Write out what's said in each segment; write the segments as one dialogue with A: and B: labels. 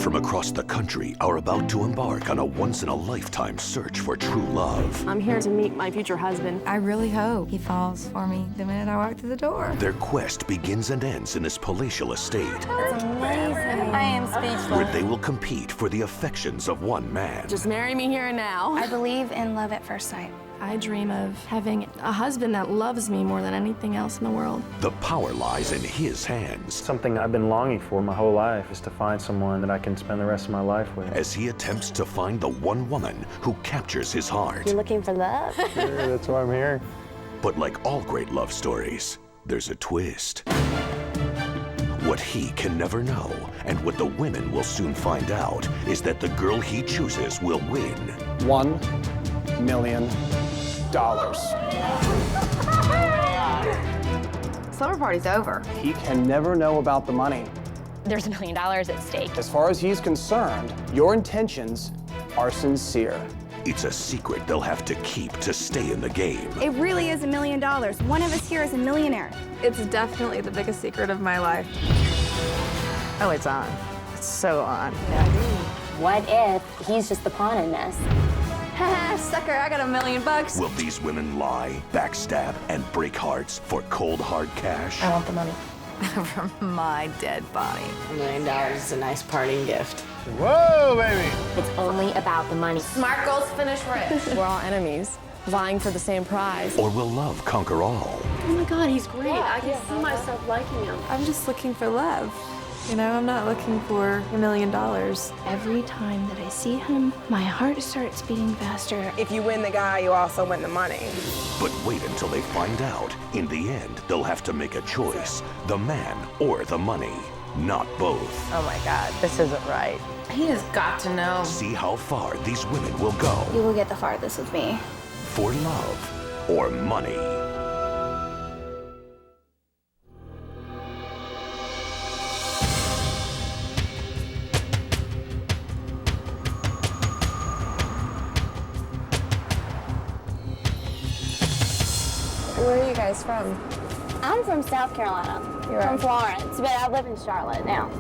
A: from across the country are about to embark on a once-in-a-lifetime search for true love.
B: I'm here to meet my future husband.
C: I really hope he falls for me the minute I walk through the door.
A: Their quest begins and ends in this palatial estate.
C: It's amazing. I am speechless.
A: Where they will compete for the affections of one man.
B: Just marry me here and now.
D: I believe in love at first sight.
B: I dream of having a husband that loves me more than anything else in the world.
A: The power lies in his hands.
E: Something I've been longing for my whole life is to find someone that I can spend the rest of my life with.
A: As he attempts to find the one woman who captures his heart.
D: You're looking for love?
E: Yeah, that's why I'm here.
A: But like all great love stories, there's a twist. What he can never know, and what the women will soon find out, is that the girl he chooses will win.
F: $1 million.
C: Slumber party's over.
F: He can never know about the money.
D: There's $1 million at stake.
F: As far as he's concerned, your intentions are sincere.
A: It's a secret they'll have to keep to stay in the game.
D: It really is $1 million. One of us here is a millionaire.
G: It's definitely the biggest secret of my life.
B: Oh, it's on. It's so on.
H: What if he's just the pawn in this?
G: Haha, sucker, I got $1 million.
A: Will these women lie, backstab, and break hearts for cold, hard cash?
C: I want the money. From my dead body.
B: $1 million is a nice parting gift.
E: Whoa, baby!
H: It's only about the money.
G: Smart girls finish rich. We're all enemies, vying for the same prize.
A: Or will love conquer all?
B: Oh my God, he's great. I can see myself liking him.
G: I'm just looking for love. You know, I'm not looking for $1 million.
D: Every time that I see him, my heart starts beating faster.
I: If you win the guy, you also win the money.
A: But wait until they find out. In the end, they'll have to make a choice. The man or the money. Not both.
B: Oh my God, this isn't right.
G: He has got to know.
A: See how far these women will go.
D: You will get the farthest with me.
A: For love or money.
G: Where are you guys from?
D: I'm from South Carolina.
G: You're
D: from
G: right.
D: Florence, but I live in Charlotte now.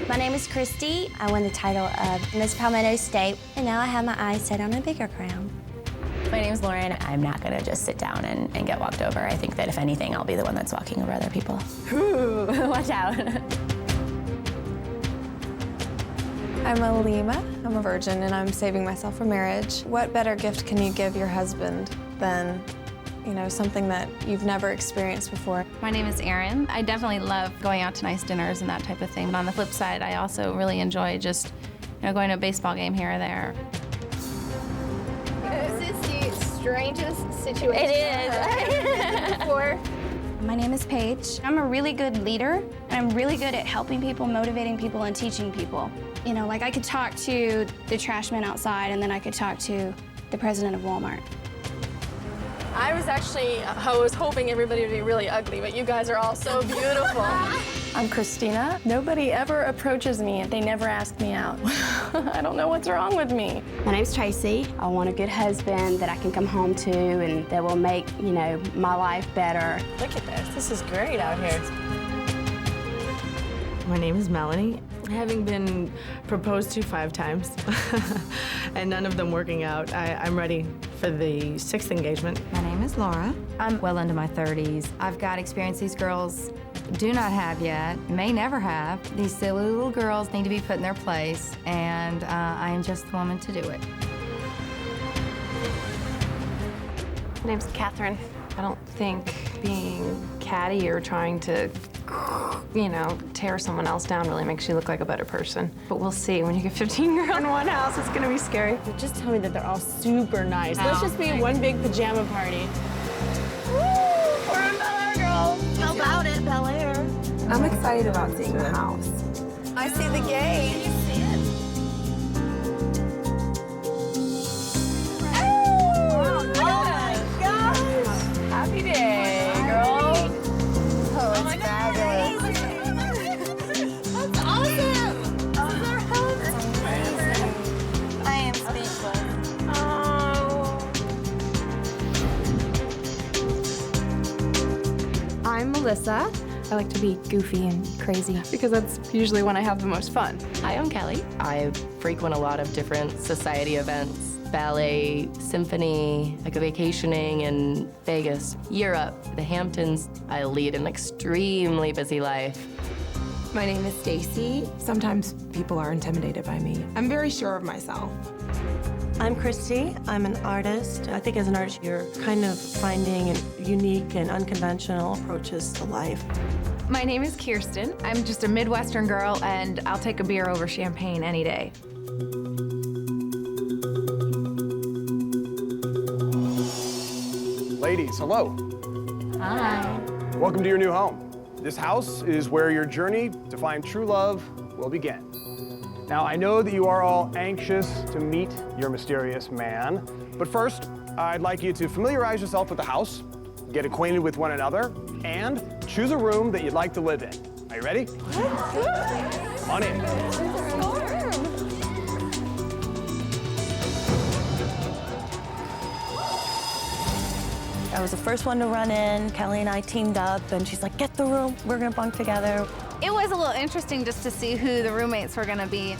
D: My name is Christy. I won the title of Miss Palmetto State, and now I have my eyes set on a bigger crown.
H: My name's Lauren. I'm not gonna just sit down and get walked over. I think that if anything, I'll be the one that's walking over other people. Ooh, watch out.
G: I'm a Lima. I'm a virgin, and I'm saving myself for marriage. What better gift can you give your husband than, you know, something that you've never experienced before?
J: My name is Erin. I definitely love going out to nice dinners and that type of thing. But on the flip side, I also really enjoy just, you know, going to a baseball game here or there.
D: This is the strangest situation
H: It is.
D: before. My name is Paige. I'm a really good leader, and I'm really good at helping people, motivating people, and teaching people. You know, like I could talk to the trash man outside, and then I could talk to the president of Walmart.
G: I was hoping everybody would be really ugly, but you guys are all so beautiful. I'm Christina. Nobody ever approaches me. They never ask me out. I don't know what's wrong with me.
D: My name's Tracy. I want a good husband that I can come home to and that will make, you know, my life better.
B: Look at this. This is great out here.
K: My name is Melanie. Having been proposed to 5 times and none of them working out, I'm ready for the 6th engagement.
C: My name is Laura. I'm well into my 30s. I've got experience these girls do not have yet, may never have. These silly little girls need to be put in their place, and I am just the woman to do it.
G: My name's Catherine. I don't think being catty or trying to, you know, tear someone else down really makes you look like a better person. But we'll see. When you get 15 girls in one house, it's gonna be scary.
B: Just tell me that they're all super nice. Let's just be one big pajama party. Woo! We're in Bel Air, girls. How about it, Bel Air?
G: I'm excited about seeing the house.
B: I see the gate. Can you see it? Oh my gosh! Happy day, girl. Oh, it's fabulous. That's awesome! Oh, their house. Amazing. I am speechless. Oh.
L: I'm Melissa. I like to be goofy and crazy because that's usually when I have the most fun.
M: Hi, I'm Kelly. I frequent a lot of different society events. Ballet, symphony, like a vacationing in Vegas, Europe, the Hamptons. I lead an extremely busy life.
N: My name is Stacy. Sometimes people are intimidated by me. I'm very sure of myself.
O: I'm Christy. I'm an artist. I think as an artist, you're kind of finding unique and unconventional approaches to life.
L: My name is Kirsten. I'm just a Midwestern girl, and I'll take a beer over champagne any day.
F: Ladies, hello.
L: Hi.
F: Welcome to your new home. This house is where your journey to find true love will begin. Now, I know that you are all anxious to meet your mysterious man, but first, I'd like you to familiarize yourself with the house, get acquainted with one another, and choose a room that you'd like to live in. Are you ready? Come on in.
O: I was the first one to run in. Kelly and I teamed up, and she's like, get the room, we're gonna bunk together.
J: It was a little interesting just to see who the roommates were gonna be.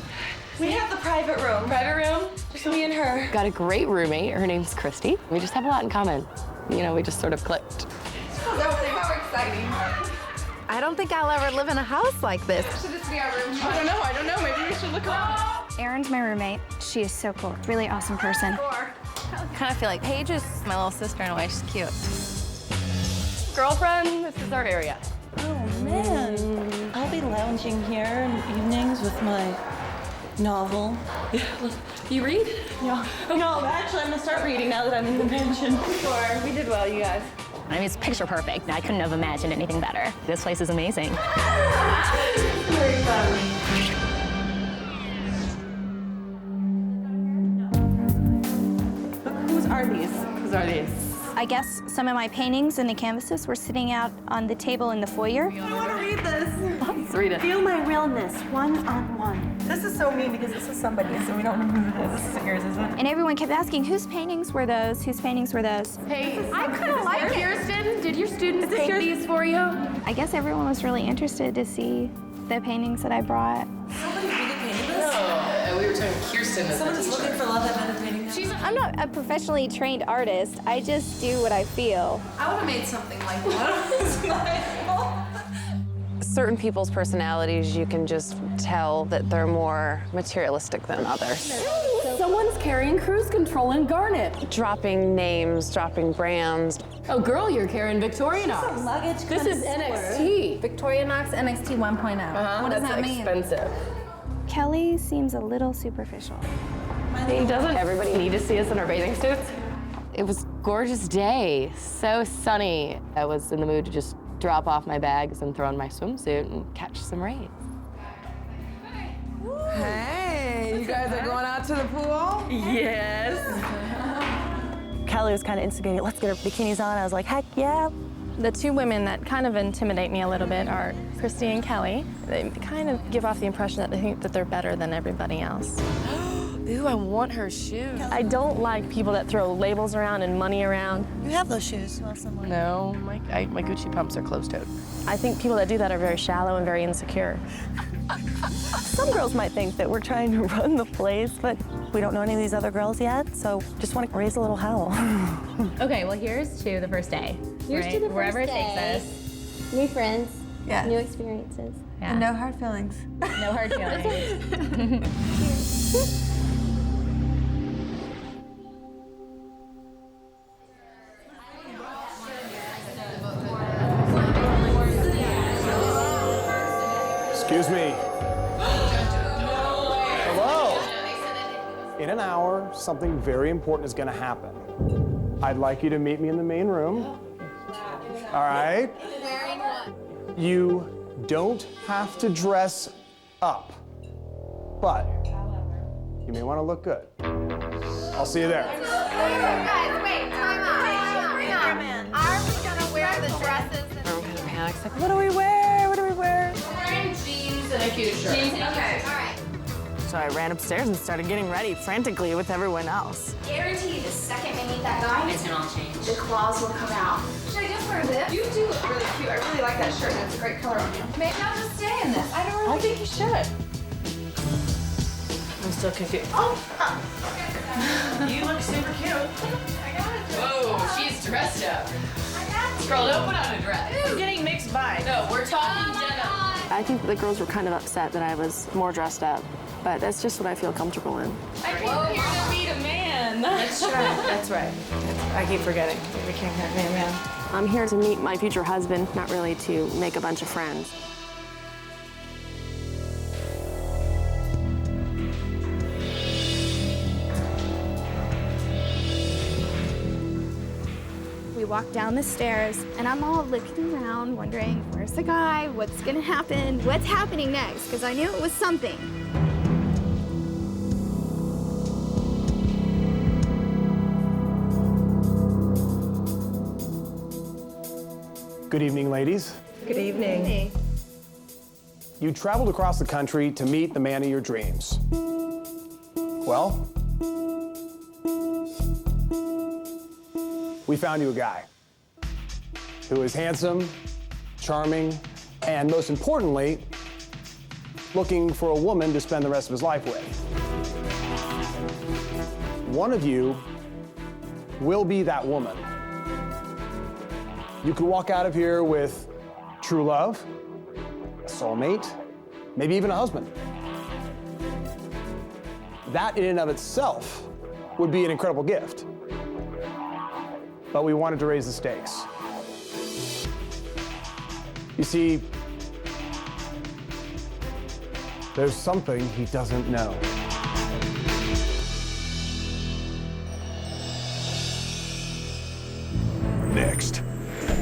O: We have the private room.
M: Private room?
O: Just me and her.
M: Got a great roommate. Her name's Christy. We just have a lot in common. You know, we just sort of clicked.
L: How exciting.
J: I don't think I'll ever live in a house like this.
L: Should this be our room? I don't know. Maybe we should look around.
D: Erin's my roommate. She is so cool. Really awesome person.
J: I kind of feel like Paige is my little sister in a way. She's cute. Girlfriend, this is our area.
O: Oh, man. I'll be lounging here in the evenings with my novel.
M: You read?
O: Yeah. No, actually, I'm gonna start reading now that I'm in the mansion.
M: Sure, we did well, you guys.
H: I mean, it's picture perfect. I couldn't have imagined anything better. This place is amazing.
M: Very fun. Whose are these?
D: I guess some of my paintings and the canvases were sitting out on the table in the foyer.
O: I want to read this.
M: Let's read it.
O: Feel my realness, one-on-one. This is so mean because this is somebody's, so we don't know who it is. This isn't yours, is it?
D: And everyone kept asking, whose paintings were those? Whose paintings were those?
L: Hey, I kind of like Kirsten. Did your students paint these for you?
D: I guess everyone was really interested to see the paintings that I brought.
O: Somebody really painted this?
M: No, we were talking Kirsten.
O: Someone's looking for love that ended painting this?
D: I'm not a professionally trained artist. I just do what I feel.
L: I would have made something like that.
G: Certain people's personalities, you can just tell that they're more materialistic than others.
M: Someone's carrying cruise control in Garnet.
G: Dropping names, dropping brands.
M: Oh, girl, you're carrying Victorinox.
O: Luggage.
M: This is NXT.
J: Victorinox NXT 1.0. What does that mean?
M: Expensive.
D: Kelly seems a little superficial.
M: Doesn't everybody need to see us in our bathing suits? It was a gorgeous day, so sunny. I was in the mood to just drop off my bags and throw on my swimsuit and catch some rays.
N: Hey, you guys are going out to the pool?
M: Yes.
O: Kelly was kind of instigating, let's get our bikinis on. I was like, heck yeah.
J: The two women that kind of intimidate me a little bit are Christy and Kelly. They kind of give off the impression that they think that they're better than everybody else.
M: Ooh, I want her shoes.
J: I don't like people that throw labels around and money around.
O: You have those shoes. You want some more?
M: No, my Gucci pumps are closed-toed.
J: I think people that do that are very shallow and very insecure.
O: Some girls might think that we're trying to run the place, but we don't know any of these other girls yet, so just want to raise a little hell.
H: Okay, well, here's to the first day.
D: Here's to the
H: Wherever
D: first
H: it takes
D: day.
H: us.
D: New friends,
N: Yeah.
D: new experiences.
H: Yeah.
N: And no hard feelings.
H: No hard feelings.
F: Excuse me. Hello. In an hour, something very important is going to happen. I'd like you to meet me in the main room. All right? You don't have to dress up, but you may want to look good. I'll see you there.
L: Guys, wait, time out. Are we gonna wear the dresses?
G: Everyone kind of panics, like,
O: What do we wear? What do we wear?
L: Wearing jeans and a cute shirt. Okay, all right.
K: So I ran upstairs and started getting ready frantically with everyone else.
D: Guaranteed, the second we meet that guy,
H: It's gonna all change.
D: the claws will come out.
L: Should I just wear for this. You do look really cute. I really like that shirt. It's a great color on you. Maybe I'll just stay in this. I don't really think you should.
K: I'm still confused.
M: You look super cute. Whoa, she's dressed up. Girl, don't put on a dress.
K: I'm getting mixed vibes.
M: No, we're talking denim.
B: I think the girls were kind of upset that I was more dressed up, but that's just what I feel comfortable in.
L: I came here to meet a man.
K: That's right. That's right. I keep forgetting. We can't have me a man.
B: I'm here to meet my future husband, not really to make a bunch of friends.
D: We walk down the stairs, and I'm all looking around, wondering, where's the guy? What's gonna happen? What's happening next? Because I knew it was something.
F: Good evening, ladies.
K: Good evening.
F: You traveled across the country to meet the man of your dreams. Well, we found you a guy who is handsome, charming, and most importantly, looking for a woman to spend the rest of his life with. One of you will be that woman. You could walk out of here with true love, a soulmate, maybe even a husband. That in and of itself would be an incredible gift. But we wanted to raise the stakes. You see, there's something he doesn't know.
A: Next.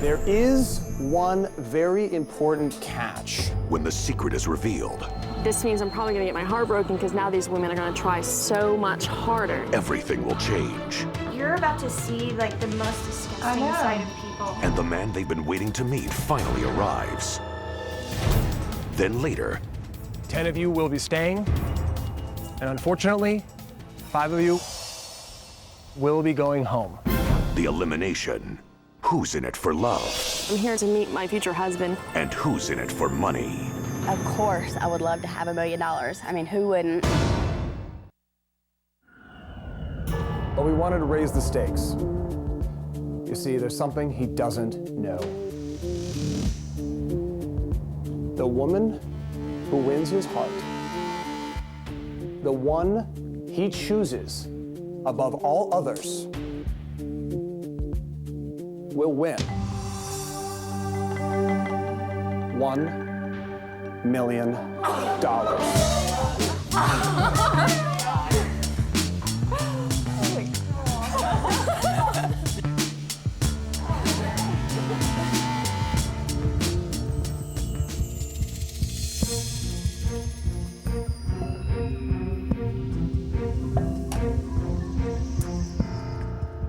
F: There is one very important catch.
A: When the secret is revealed,
B: This means I'm probably gonna get my heart broken because now these women are gonna try so much harder.
A: everything will change.
D: You're about to see like the most disgusting side of people.
A: And the man they've been waiting to meet finally arrives. Then later,
F: 10 of you will be staying, and unfortunately, 5 of you will be going home.
A: the elimination. Who's in it for love?
B: I'm here to meet my future husband.
A: And who's in it for money?
H: Of course, I would love to have $1 million. I mean, who wouldn't?
F: But we wanted to raise the stakes. You see, there's something he doesn't know. The woman who wins his heart, the one he chooses above all others, will win $1 million.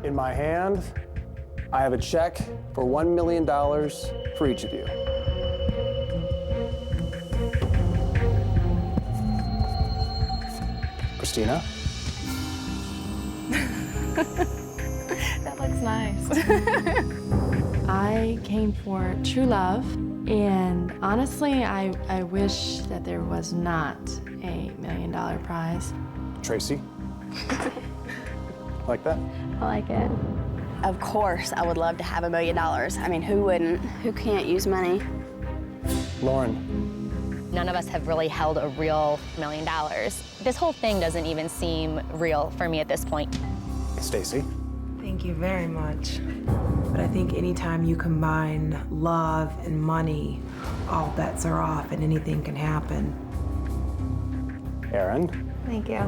F: In my hand, I have a check for $1 million for each of you. Christina?
J: That looks nice. I came for true love, and honestly, I wish that there was not a $1 million prize.
F: Tracy? Like that?
D: I like it.
H: Of course, I would love to have $1 million. I mean, who wouldn't?
D: Who can't use money?
F: Lauren?
H: None of us have really held a real $1 million. This whole thing doesn't even seem real for me at this point.
F: Stacy?
N: Thank you very much. But I think anytime you combine love and money, all bets are off and anything can happen.
F: Aaron?
J: Thank you.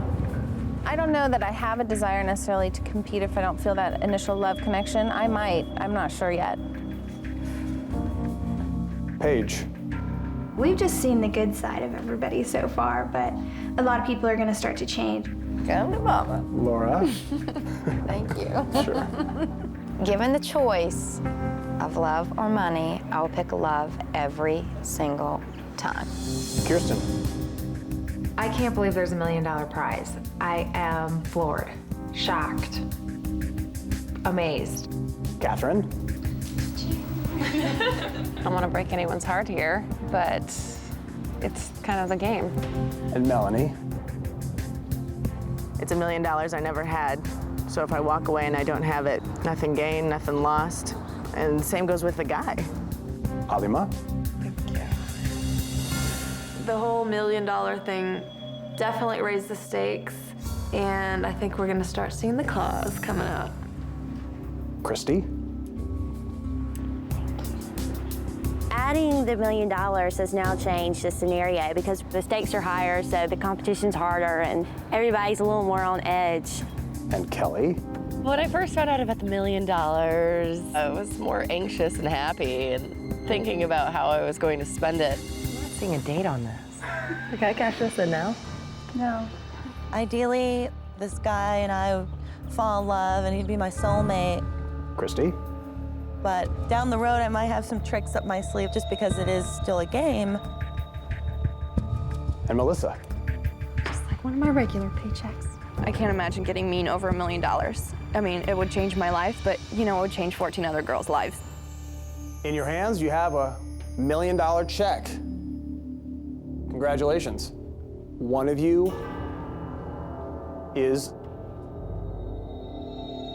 J: I don't know that I have a desire necessarily to compete if I don't feel that initial love connection. I might. I'm not sure yet.
F: Paige?
D: We've just seen the good side of everybody so far, but a lot of people are going to start to change.
J: Come to mama.
F: Laura?
J: Thank you.
F: Sure.
C: Given the choice of love or money, I will pick love every single time.
F: Kirsten?
L: I can't believe there's $1 million prize. I am floored, shocked, amazed.
F: Catherine?
G: I don't want to break anyone's heart here, but it's kind of the game.
F: And Melanie?
K: It's $1 million I never had. So if I walk away and I don't have it, nothing gained, nothing lost. And same goes with the guy.
F: Halima?
P: The whole $1 million thing definitely raised the stakes, and I think we're gonna start seeing the claws coming up.
F: Christy?
Q: Adding the $1 million has now changed the scenario because the stakes are higher, so the competition's harder, and everybody's a little more on edge.
F: And Kelly?
M: When I first found out about the $1 million, I was more anxious and happy and thinking about how I was going to spend it. I'm not seeing a date on this.
K: Can I cash this in now?
O: No. Ideally, this guy and I would fall in love and he'd be my soulmate.
F: Christy?
O: But down the road, I might have some tricks up my sleeve just because it is still a game.
F: And Melissa?
D: Just like one of my regular paychecks. I can't imagine getting mean over $1 million. I mean, it would change my life, but you know, it would change 14 other girls' lives.
F: In your hands, you have a $1 million check. Congratulations. One of you is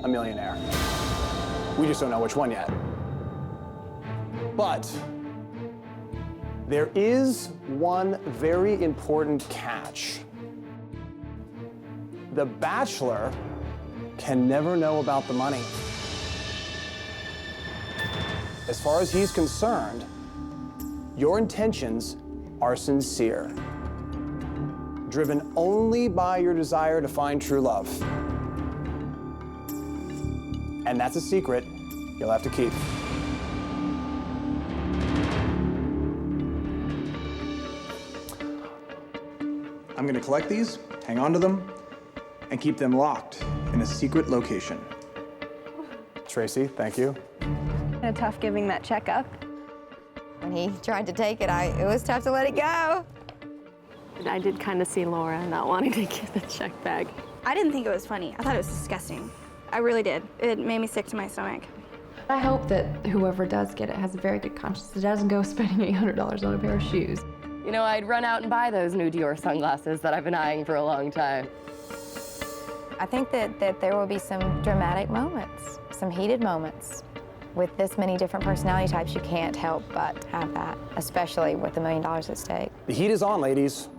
F: a millionaire. We just don't know which one yet. But there is one very important catch. The bachelor can never know about the money. As far as he's concerned, your intentions are sincere, driven only by your desire to find true love. And that's a secret you'll have to keep.
R: I'm gonna collect these, hang on to them, and keep them locked in a secret location.
F: Tracy, thank you.
D: Kind of tough giving that check up.
C: When he tried to take it, it was tough to let it go.
B: I did kind of see Laura not wanting to give the check back.
D: I didn't think it was funny. I thought it was disgusting. I really did. It made me sick to my stomach.
P: I hope that whoever does get it has a very good conscience. It doesn't go spending $800 on a pair of shoes.
M: You know, I'd run out and buy those new Dior sunglasses that I've been eyeing for a long time.
C: I think that there will be some dramatic moments, some heated moments. With this many different personality types, you can't help but have that, especially with $1 million at stake.
F: The heat is on, ladies.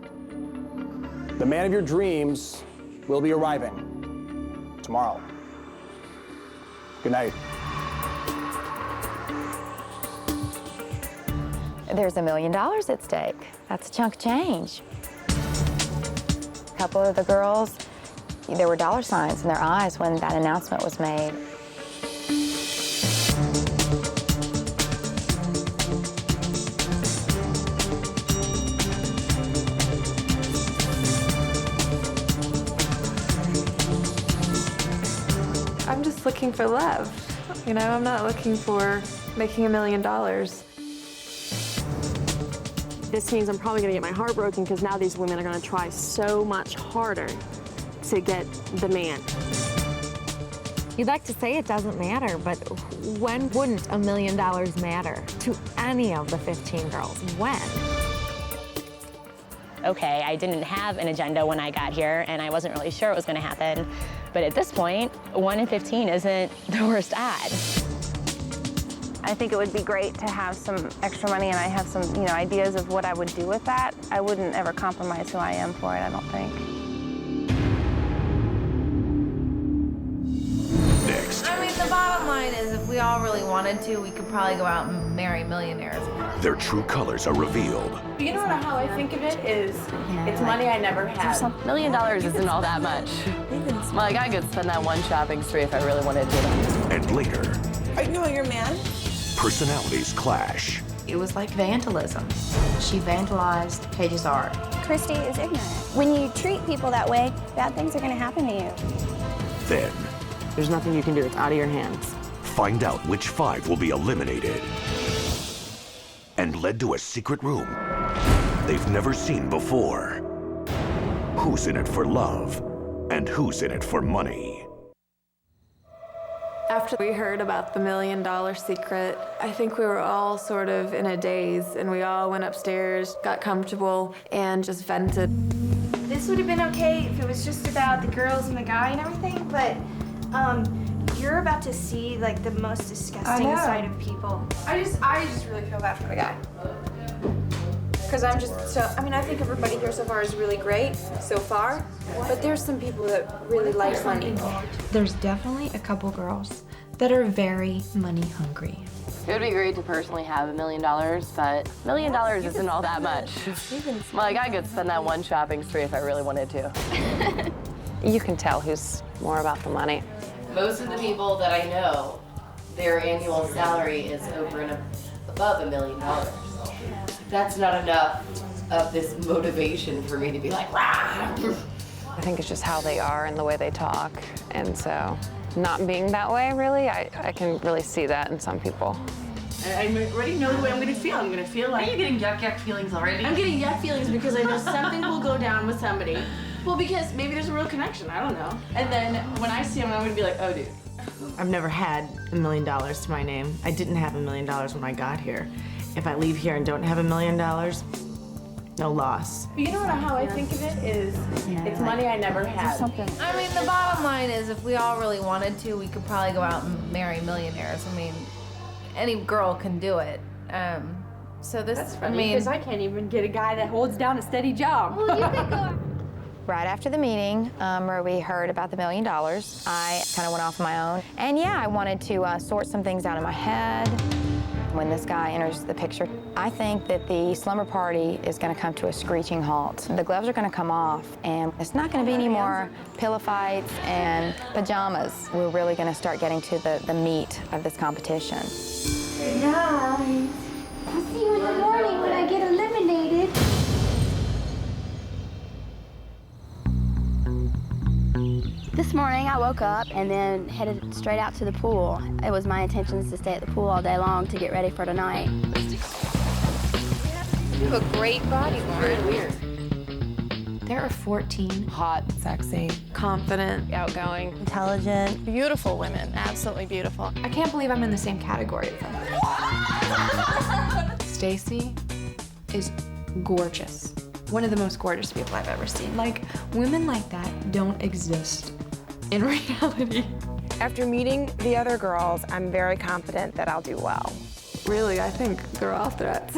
F: The man of your dreams will be arriving tomorrow. Good night.
C: There's $1 million at stake. That's a chunk of change. A couple of the girls, there were dollar signs in their eyes when that announcement was made.
P: I'm just looking for love. You know, I'm not looking for making $1 million.
B: This means I'm probably gonna get my heart broken because now these women are gonna try so much harder to get the man.
L: You'd like to say it doesn't matter, but when wouldn't $1 million matter to any of the 15 girls? When?
H: Okay, I didn't have an agenda when I got here, and I wasn't really sure what was going to happen. But at this point, 1 in 15 isn't the worst odd.
D: I think it would be great to have some extra money, and I have some, ideas of what I would do with that. I wouldn't ever compromise who I am for it, I don't think.
A: Next,
L: I mean, the bottom line is if we all really wanted to, we could probably go out and marry millionaires.
A: their true colors are revealed.
K: You know how I think of it is, it's money I never had.
M: $1 million isn't all that much. Like, I could spend that one shopping spree if I really wanted to.
A: And later,
O: Are you know your man?
A: personalities clash.
C: It was like vandalism. She vandalized Paige's art.
D: Christy is ignorant. When you treat people that way, bad things are going to happen to you.
A: Then,
B: There's nothing you can do. It's out of your hands.
A: find out which 5 will be eliminated and led to a secret room they've never seen before. Who's in it for love and who's in it for money?
P: After we heard about the $1 million secret, I think we were all sort of in a daze, and we all went upstairs, got comfortable, and just vented.
D: This would have been okay if it was just about the girls and the guy and everything, but you're about to see like the most disgusting side of people.
S: I just really feel bad for the guy. Because I'm just so, I mean, I think everybody here so far is really great so far, but there's some people that really like money.
N: There's definitely a couple girls that are very money hungry.
M: It would be great to personally have $1 million, but $1 million isn't all that much. Like, I could spend that one shopping spree if I really wanted to.
G: You can tell who's more about the money.
M: Most of the people that I know, their annual salary is over and above $1 million. That's not enough of this motivation for me to be like, rah!
G: I think it's just how they are and the way they talk. And so not being that way, really, I can really see that in some people.
K: I already know the way I'm gonna feel. I'm gonna feel like...
M: Are you getting yuck feelings already?
K: I'm getting yuck feelings because I know something will go down with somebody. Well, because maybe there's a real connection, I don't know. And then when I see him, I'm gonna be like, oh, dude. I've never had $1 million to my name. I didn't have $1 million when I got here. If I leave here and don't have $1 million, no loss.
B: You know how I think of it is, it's money I never had.
C: I mean, the bottom line is if we all really wanted to, we could probably go out and marry millionaires. I mean, any girl can do it. So this,
B: That's funny, because I can't even get a guy that holds down a steady job.
C: Well, you could go.
Q: Right after the meeting where we heard about the $1 million, I kind of went off on my own. And yeah, I wanted to sort some things out in my head. When this guy enters the picture, I think that the slumber party is going to come to a screeching halt. The gloves are going to come off, and it's not going to be any more pillow fights and pajamas. We're really going to start getting to the meat of this competition.
D: Good night. I'll see you in the morning when I get eliminated. This morning I woke up and then headed straight out to the pool. It was my intentions to stay at the pool all day long to get ready for tonight.
S: You have a great body, Lauren.
M: Weird.
N: There are 14
M: Hot,
N: sexy,
P: Confident,
G: Outgoing.
Q: Intelligent.
P: beautiful women, absolutely beautiful.
S: I can't believe I'm in the same category with them. Stacy is gorgeous. One of the most gorgeous people I've ever seen. Like, women like that don't exist in reality.
I: After meeting the other girls, I'm very confident that I'll do well.
P: Really, I think they're all threats.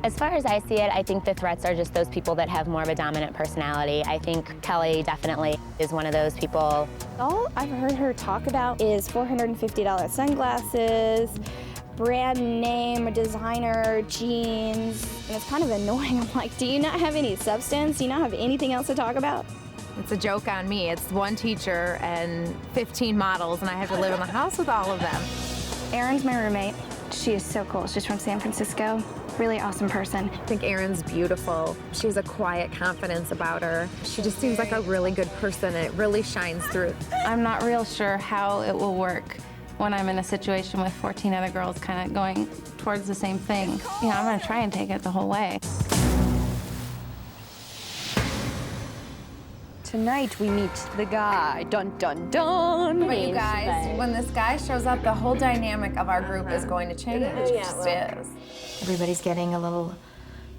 Q: As far as I see it, I think the threats are just those people that have more of a dominant personality. I think Kelly definitely is one of those people.
D: All I've heard her talk about is $450 sunglasses, brand name, designer jeans, and it's kind of annoying. I'm like, do you not have any substance? Do you not have anything else to talk about?
L: It's a joke on me. It's one teacher and 15 models, and I have to live in the house with all of them.
D: Erin's my roommate. She is so cool. She's from San Francisco. Really awesome person.
L: I think Erin's beautiful. She has a quiet confidence about her. She just seems like a really good person, and it really shines through.
J: I'm not real sure how it will work when I'm in a situation with 14 other girls kind of going towards the same thing. You know, I'm gonna try and take it the whole way.
B: Tonight we meet the guy. Dun, dun, dun.
C: But you guys, when this guy shows up, the whole dynamic of our group is going to change. It just is.
N: Everybody's getting a little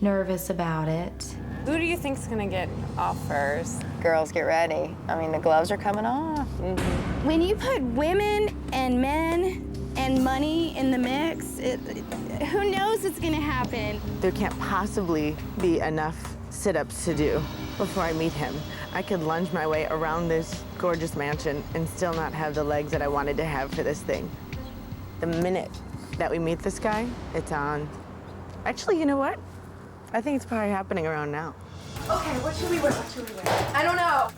N: nervous about it.
G: Who do you think's gonna get off first?
Q: Girls, get ready. I mean, the gloves are coming off.
D: When you put women and men and money in the mix, who knows what's gonna happen?
K: There can't possibly be enough sit-ups to do before I meet him. I could lunge my way around this gorgeous mansion and still not have the legs that I wanted to have for this thing. The minute that we meet this guy, it's on. Actually, you know what? I think it's probably happening around now.
S: Okay, what should we wear? What should we wear? I don't know.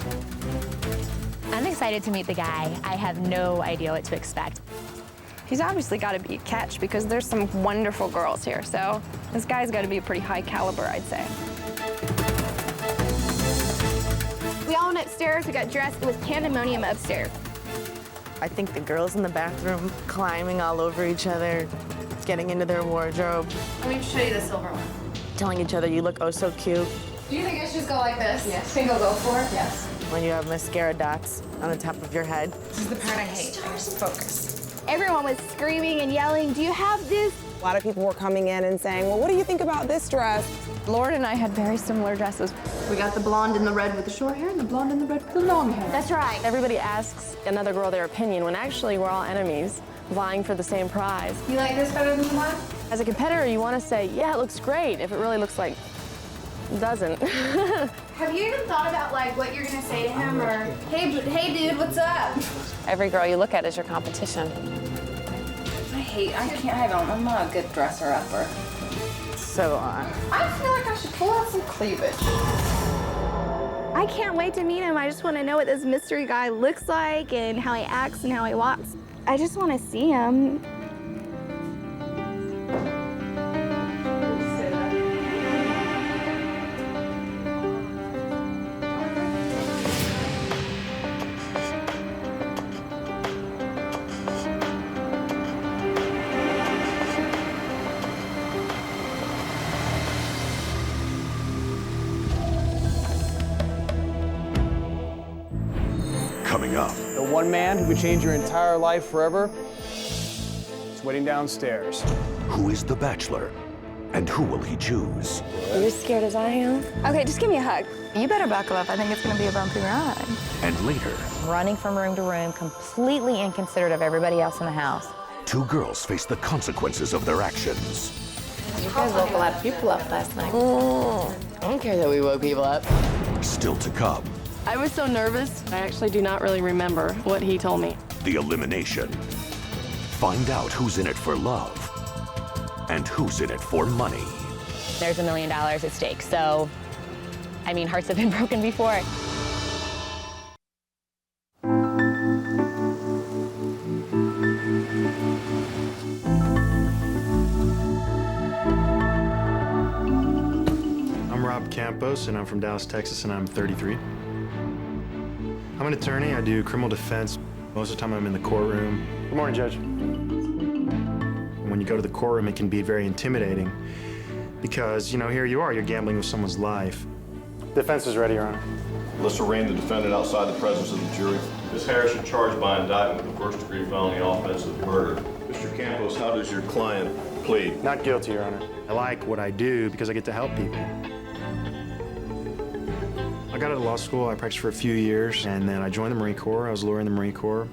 Q: I'm excited to meet the guy. I have no idea what to expect.
S: He's obviously got to be a catch because there's some wonderful girls here, so this guy's got to be a pretty high caliber, I'd say.
D: We all went upstairs, we got dressed, it was pandemonium upstairs.
K: I think the girls in the bathroom climbing all over each other, getting into their wardrobe.
J: Let me show you the silver one.
K: Telling each other, you look oh so cute.
J: Do you think I should go like this? Yes. Think I'll go for it? Yes.
K: when you have mascara dots on the top of your head.
N: This is the part I hate. Focus.
D: Everyone was screaming and yelling, do you have this?
I: A lot of people were coming in and saying, well, what do you think about this dress?
S: Lauren and I had very similar dresses. We got the blonde and the red with the short hair and the blonde and the red with the long hair.
D: That's right.
T: Everybody asks another girl their opinion when actually we're all enemies vying for the same prize.
S: You like this better than the one?
T: As a competitor, you want to say, yeah, it looks great, if it really looks like it doesn't.
D: Have you even thought about like what you're gonna say to him or, hey dude, what's up?
H: Every girl you look at is your competition.
S: I'm not a good dresser-upper.
K: So on.
S: I feel like I should pull out some cleavage.
D: I can't wait to meet him. I just want to know what this mystery guy looks like and how he acts and how he walks. I just want to see him.
A: Coming up,
F: The one man who could change your entire life forever is waiting downstairs.
A: who is the bachelor? And who will he choose?
T: Are you as scared as I am?
D: Okay, just give me a hug.
Q: You better buckle up. I think it's going to be a bumpy ride.
A: And later,
Q: Running from room to room, completely inconsiderate of everybody else in the house.
A: two girls face the consequences of their actions.
M: You guys woke a lot of people up last night. I don't care that we woke people up.
A: Still to come,
T: I was so nervous, I actually do not really remember what he told me.
A: the elimination. Find out who's in it for love and who's in it for money.
H: There's $1 million at stake, so, I mean, hearts have been broken before.
E: I'm Rob Campos, and I'm from Dallas, Texas, and I'm 33. I'm an attorney. I do criminal defense. Most of the time I'm in the courtroom.
F: Good morning, Judge.
E: When you go to the courtroom, it can be very intimidating because, you know, here you are, you're gambling with someone's life.
F: Defense is ready, Your Honor.
U: Let's arraign the defendant outside the presence of the jury. Ms. Harrison charged by indictment with first-degree felony offense of murder. Mr. Campos, how does your client plead?
F: Not guilty, Your Honor.
E: I like what I do because I get to help people. I got out of law school, I practiced for a few years, and then I joined the Marine Corps. I was a lawyer in the Marine Corps.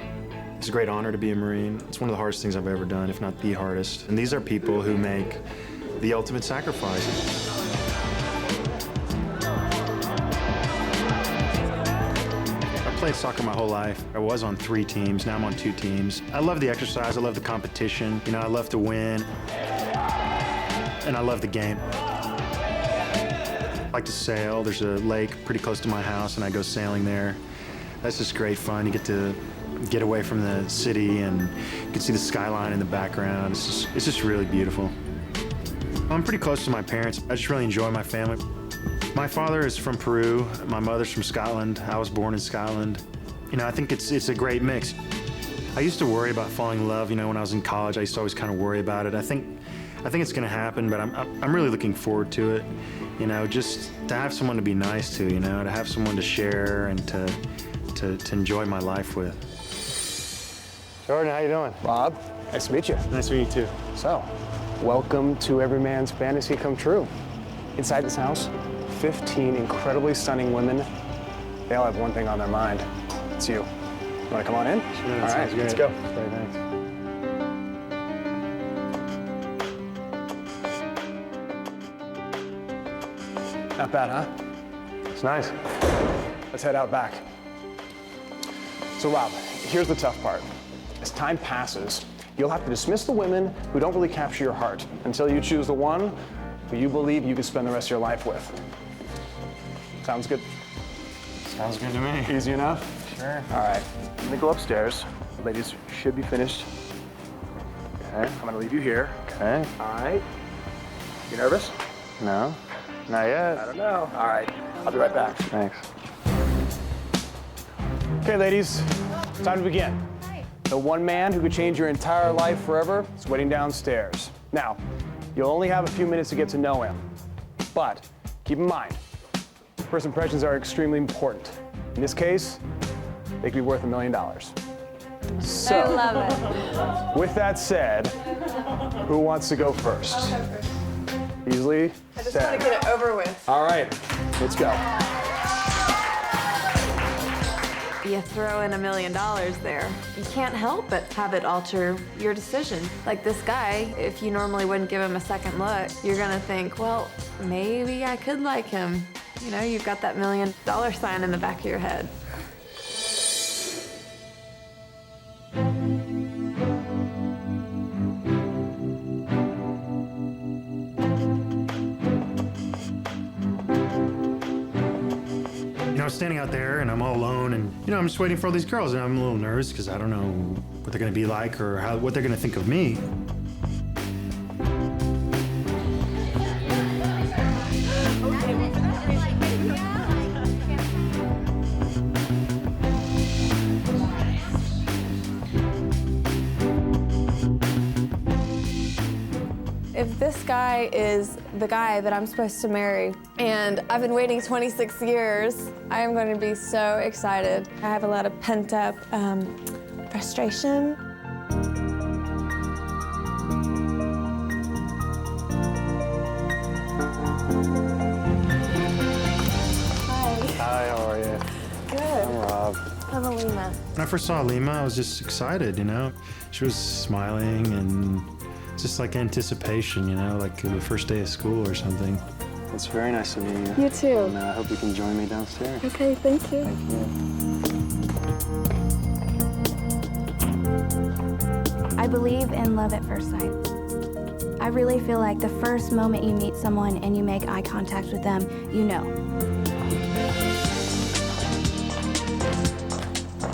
E: It's a great honor to be a Marine. It's one of the hardest things I've ever done, if not the hardest. And these are people who make the ultimate sacrifices. I played soccer my whole life. I was on 3 teams, now I'm on 2 teams. I love the exercise, I love the competition. You know, I love to win. And I love the game. I like to sail. There's a lake pretty close to my house, and I go sailing there. That's just great fun. You get to get away from the city, and you can see the skyline in the background. It's just really beautiful. I'm pretty close to my parents. I just really enjoy my family. My father is from Peru. My mother's from Scotland. I was born in Scotland. You know, I think it's a great mix. I used to worry about falling in love. You know, when I was in college, I used to always kind of worry about it. I think it's going to happen, but I'm really looking forward to it. You know, just to have someone to be nice to, you know, to have someone to share and to enjoy my life with.
F: Jordan, how you doing? Rob, nice to meet you.
E: Nice to meet you too.
F: So, welcome to every man's fantasy come true. Inside this house, 15 incredibly stunning women. They all have one thing on their mind. It's you. You want to come on in?
E: Sure,
F: all right, let's go.
E: Okay, thanks.
F: Not bad, huh?
E: It's nice.
F: Let's head out back. So, Rob, here's the tough part. As time passes, you'll have to dismiss the women who don't really capture your heart until you choose the one who you believe you can spend the rest of your life with. Sounds good?
E: Sounds good to me.
F: Easy enough?
E: Sure.
F: All right, I'm gonna go upstairs. The ladies should be finished. Okay, I'm gonna leave you here.
E: Okay.
F: All right. You nervous?
E: No, not yet.
F: I don't know. All right, I'll be right back.
E: Thanks.
F: Okay, ladies, time to begin. The one man who could change your entire life forever is waiting downstairs. Now, you'll only have a few minutes to get to know him. But keep in mind, first impressions are extremely important. In this case, they could be worth $1 million. So,
S: I love it.
F: with that said, who wants to go first? Easily
S: I just
F: said.
S: want to get it over with.
F: All right, let's go.
P: You throw in $1 million there. You can't help but have it alter your decision. Like this guy, if you normally wouldn't give him a second look, you're gonna think, well, maybe I could like him. You know, you've got that $1 million sign in the back of your head.
E: You know, I was standing out there and I'm all alone and, you know, I'm just waiting for all these girls and I'm a little nervous because I don't know what they're gonna be like or what they're gonna think of me.
S: If this guy is the guy that I'm supposed to marry, and I've been waiting 26 years, I am going to be so excited. I have a lot of pent-up frustration.
E: Hi, how are you?
S: Good.
E: I'm Rob.
S: I'm Alima.
E: When I first saw Alima, I was just excited, you know? She was smiling and just like anticipation, you know, like the first day of school or something. It's very nice to meet you.
S: You too.
E: And I hope you can join me downstairs.
S: Okay, thank you.
E: Thank you.
D: I believe in love at first sight. I really feel like the first moment you meet someone and you make eye contact with them, you know.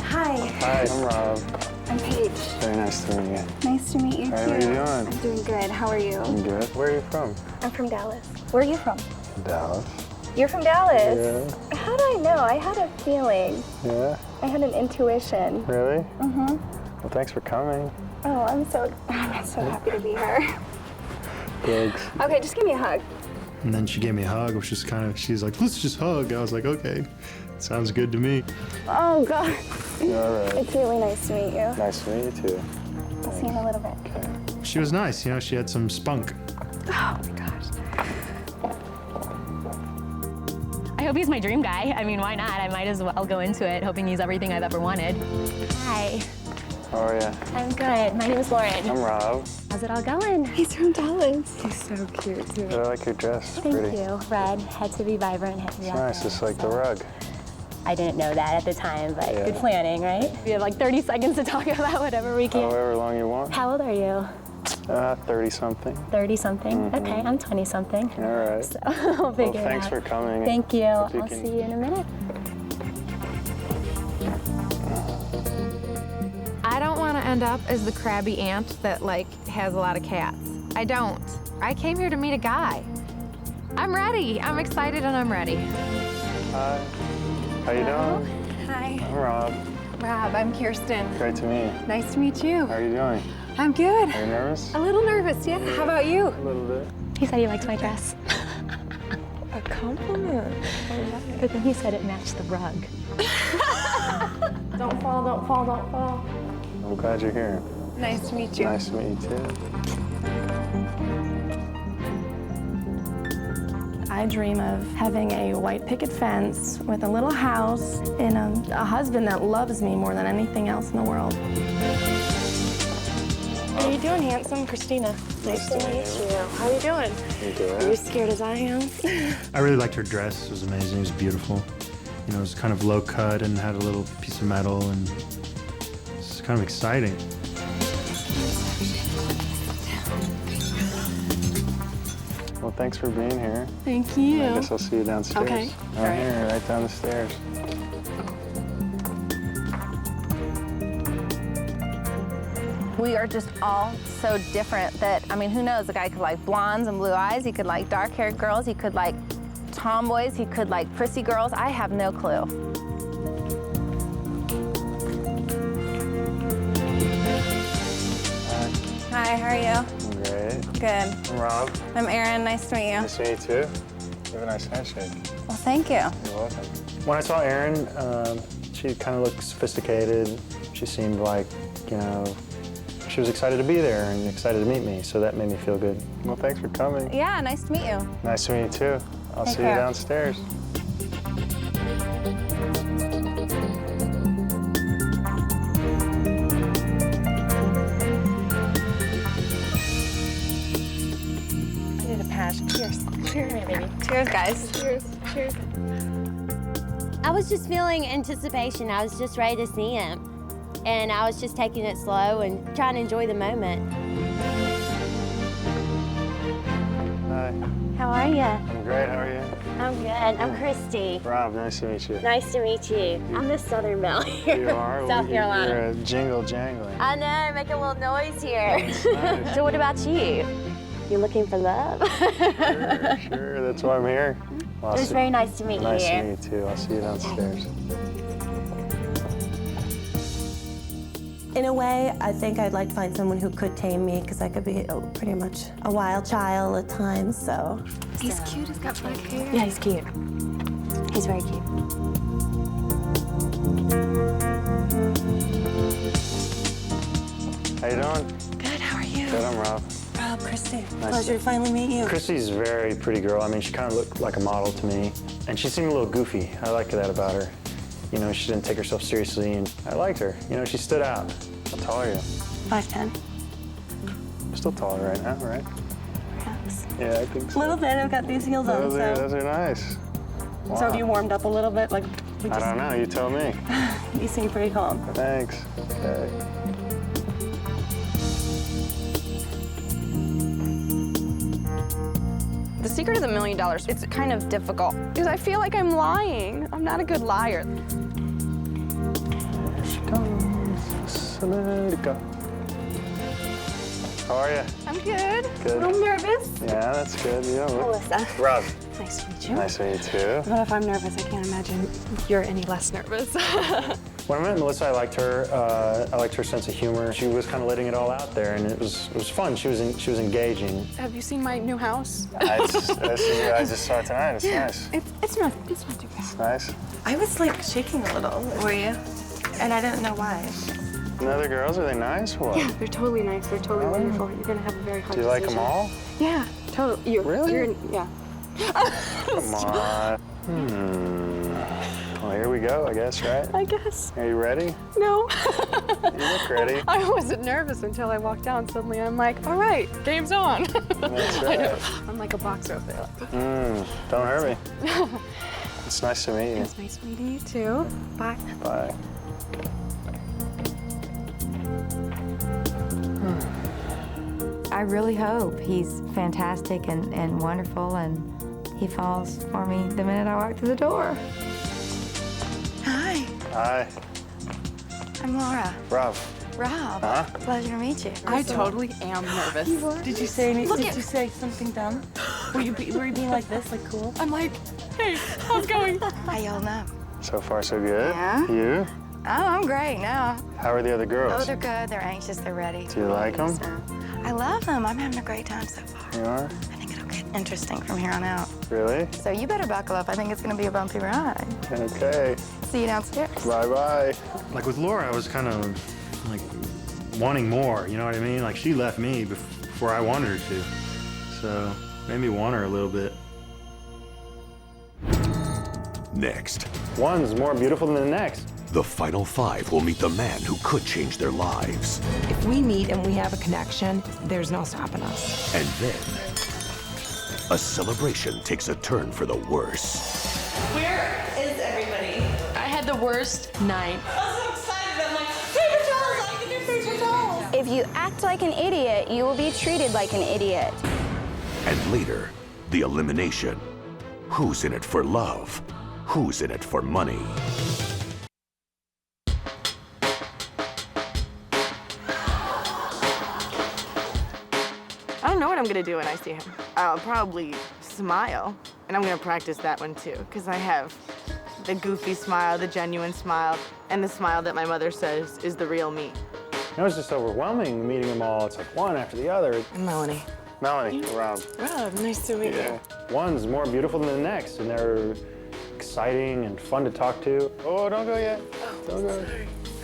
D: Hi.
E: Hi, I'm Rob.
D: I'm Paige.
E: Very nice to meet you.
D: Nice to meet you too.
E: Hi, how are you doing?
D: I'm doing good. How are you?
E: I'm good. Where are you from?
D: I'm from Dallas. Where are you from?
E: Dallas.
D: You're from Dallas?
E: Yeah.
D: How do I know? I had a feeling.
E: Yeah?
D: I had an intuition.
E: Really?
D: Mm-hmm.
E: Well, thanks for coming.
D: Oh, I'm so happy to be here.
E: Thanks.
D: Okay, just give me a hug.
E: And then she gave me a hug, which is kind of, she's like, let's just hug. I was like, okay, sounds good to me.
D: Oh, God.
E: You're all right.
D: It's really nice to meet you.
E: Nice to meet you, too.
D: I'll see you in a little bit.
E: Okay. She was nice, you know, she had some spunk.
D: Oh, my gosh.
H: I hope he's my dream guy. I mean, why not? I might as well go into it hoping he's everything I've ever wanted. Hi.
E: How are you?
H: I'm good. My name is Lauren.
E: I'm Rob.
H: How's it all going?
D: He's from Dallas. He's so cute, too.
E: I like your dress. It's
H: Thank
E: pretty.
H: you. Red, had to be vibrant, had to be
E: It's nice,
H: authentic,
E: just like
H: so.
E: the rug.
H: I didn't know that at the time, but
E: Yeah.
H: good planning, right? We have like 30 seconds to talk about whatever we can.
E: However long you want.
H: How old are you?
E: 30-something.
H: 30-something?
E: Mm-hmm.
H: Okay, I'm 20-something.
E: All right.
H: So I'll figure it
E: thanks
H: out.
E: for coming.
H: Thank you.
E: Hope you
H: I'll
E: can-
H: see you in a minute.
L: I don't want to end up as the crabby aunt that, like, has a lot of cats. I don't. I came here to meet a guy. I'm ready. I'm excited and I'm ready.
E: Hi. How you doing?
B: Hi.
E: I'm Rob.
B: Rob, I'm Kirsten.
E: Great to meet you.
B: Nice to meet you.
E: How are you doing?
B: I'm good.
E: Are you nervous?
B: A little nervous, yeah. How about you?
E: A little bit.
H: He said he likes my dress.
B: A compliment.
H: But then he said it matched the rug.
B: Don't fall, don't fall, don't fall.
E: I'm glad you're here.
B: Nice to meet you.
E: Nice to meet you, too.
J: I dream of having a white picket fence with a little house and a husband that loves me more than anything else in the world.
S: How you doing, handsome? Christina. Nice to meet you. How you doing?
E: You good?
S: Are you scared as I am?
E: I really liked her dress. It was amazing. It was beautiful. You know, it was kind of low cut and had a little piece of metal, and it's kind of exciting. Well, thanks for being here.
S: Thank you.
E: I guess I'll see you downstairs.
S: Okay.
E: Right here, right down the stairs.
Q: We are just all so different that, I mean, who knows? A guy could like blondes and blue eyes. He could like dark-haired girls. He could like tomboys. He could like prissy girls. I have no clue.
S: Hi, how are you?
E: I'm great.
S: Good.
E: I'm Rob.
S: I'm Erin. Nice to meet you.
E: Nice to meet you too. You have a nice handshake.
S: Well, thank you.
E: You're welcome. When I saw Erin, she kind of looked sophisticated. She seemed like, you know, she was excited to be there and excited to meet me, so that made me feel good. Well, thanks for coming.
D: Yeah, nice to meet you.
E: Nice to meet you too. I'll see you downstairs.
D: I need a patch. Cheers. Cheers, baby. Cheers, guys. Cheers. Cheers.
R: I was just feeling anticipation. I was just ready to see him. And I was just taking it slow and trying to enjoy the moment.
E: Hi.
R: How are you?
E: I'm great, how are you?
R: I'm good. I'm Christy.
E: Rob, nice to meet you.
R: Nice to meet you. I'm the Southern Belle here.
E: You are?
R: South Carolina.
E: You're a jingle jangling.
R: I know, make a little noise here.
E: Nice.
R: So what about you? You looking for love?
E: Sure, that's why I'm here. Well,
R: It was very nice to meet you.
E: Nice to meet you too. I'll see you downstairs.
O: In a way, I think I'd like to find someone who could tame me, because I could be pretty much a wild child at times, so.
D: He's cute, he's got black hair.
R: Yeah, he's cute. He's very cute.
E: How you doing?
O: Good, how are you?
E: Good, I'm Rob.
O: Rob, Christy.
E: Nice
O: Pleasure to finally meet you.
E: Christy's a very pretty girl. I mean, she kind of looked like a model to me. And she seemed a little goofy. I liked that about her. You know, she didn't take herself seriously, and I liked her. You know, she stood out. How tall are you?
O: 5'10".
E: You're still taller right now, right?
O: Perhaps.
E: Yeah, I think so.
O: A little bit, I've got these heels on,
E: Those are nice. Wow.
O: So have you warmed up a little bit? Like,
E: I don't know, you tell me.
O: You seem pretty calm.
E: Thanks. Okay.
B: The secret of $1 million, it's kind of difficult because I feel like I'm lying. I'm not a good liar.
E: Here she comes, America. How are you?
B: I'm good.
E: Good.
B: A little nervous.
E: Yeah, that's good. You know,
B: Melissa.
E: Rob.
B: Nice to meet you.
E: Nice to meet you too.
B: But if I'm nervous, I can't imagine you're any less nervous.
E: When I met Melissa, I liked her. I liked her sense of humor. She was kind of letting it all out there, and it was fun. She was engaging.
B: Have you seen my new house?
E: I just saw it tonight. It's nice.
B: It's not too bad.
E: It's nice.
O: I was like shaking a little. Were you? And I didn't know why.
E: And the other girls, are they nice or what?
B: Yeah, they're totally nice. They're totally wonderful. You're gonna have a very hard
E: Do you like them
B: decision.
E: all?
B: Yeah, totally.
E: Really?
B: Yeah.
E: Come on. Well, here we go, I guess, right?
B: I guess.
E: Are you ready?
B: No.
E: You look ready.
B: I wasn't nervous until I walked down. Suddenly I'm like, all right, game's on.
E: That's
B: I know.
E: right.
B: I'm like a boxer up there.
E: Don't hurt me. It's nice to meet you.
B: It's nice meeting you too. Bye.
E: Bye.
C: I really hope he's fantastic and wonderful, and he falls for me the minute I walk through the door. Hi.
E: Hi.
C: I'm Laura.
E: Rob.
C: Rob.
E: Huh?
C: Pleasure to meet you.
B: I totally am nervous.
O: Did you say anything?
C: Look
O: Did
C: at-
O: you say something dumb? Were you being like this, like cool?
B: I'm like, hey, how's it going?
C: How y'all know?
E: So far, so good.
C: Yeah?
E: You?
C: Oh, I'm great now.
E: How are the other girls?
C: Oh, they're good. They're anxious. They're ready.
E: Do you like them?
C: I love them. I'm having a great time so far.
E: You are?
C: I think it'll get interesting from here on out.
E: Really?
C: So you better buckle up. I think it's going to be a bumpy ride.
E: Okay.
C: See you downstairs.
E: Bye-bye. Like with Laura, I was kind of like wanting more, you know what I mean? Like she left me before I wanted her to. So made me want her a little bit.
A: Next,
E: one's more beautiful than the next.
A: The final five will meet the man who could change their lives.
N: If we meet and we have a connection, there's no stopping us.
A: And then, a celebration takes a turn for the worse.
H: Where is everybody?
M: I had the worst night.
H: I'm so excited. I'm like, paper towels, I can do paper towels.
D: If you act like an idiot, you will be treated like an idiot.
A: And later, the elimination. Who's in it for love? Who's in it for money?
K: I don't know what I'm gonna do when I see him. I'll probably smile, and I'm gonna practice that one too, because I have the goofy smile, the genuine smile, and the smile that my mother says is the real me.
E: It was just overwhelming meeting them all. It's like one after the other.
K: Melanie.
E: Melanie, Rob.
K: Rob, nice to meet you.
E: One's more beautiful than the next, and they're exciting and fun to talk to. Oh, don't go yet. Don't go.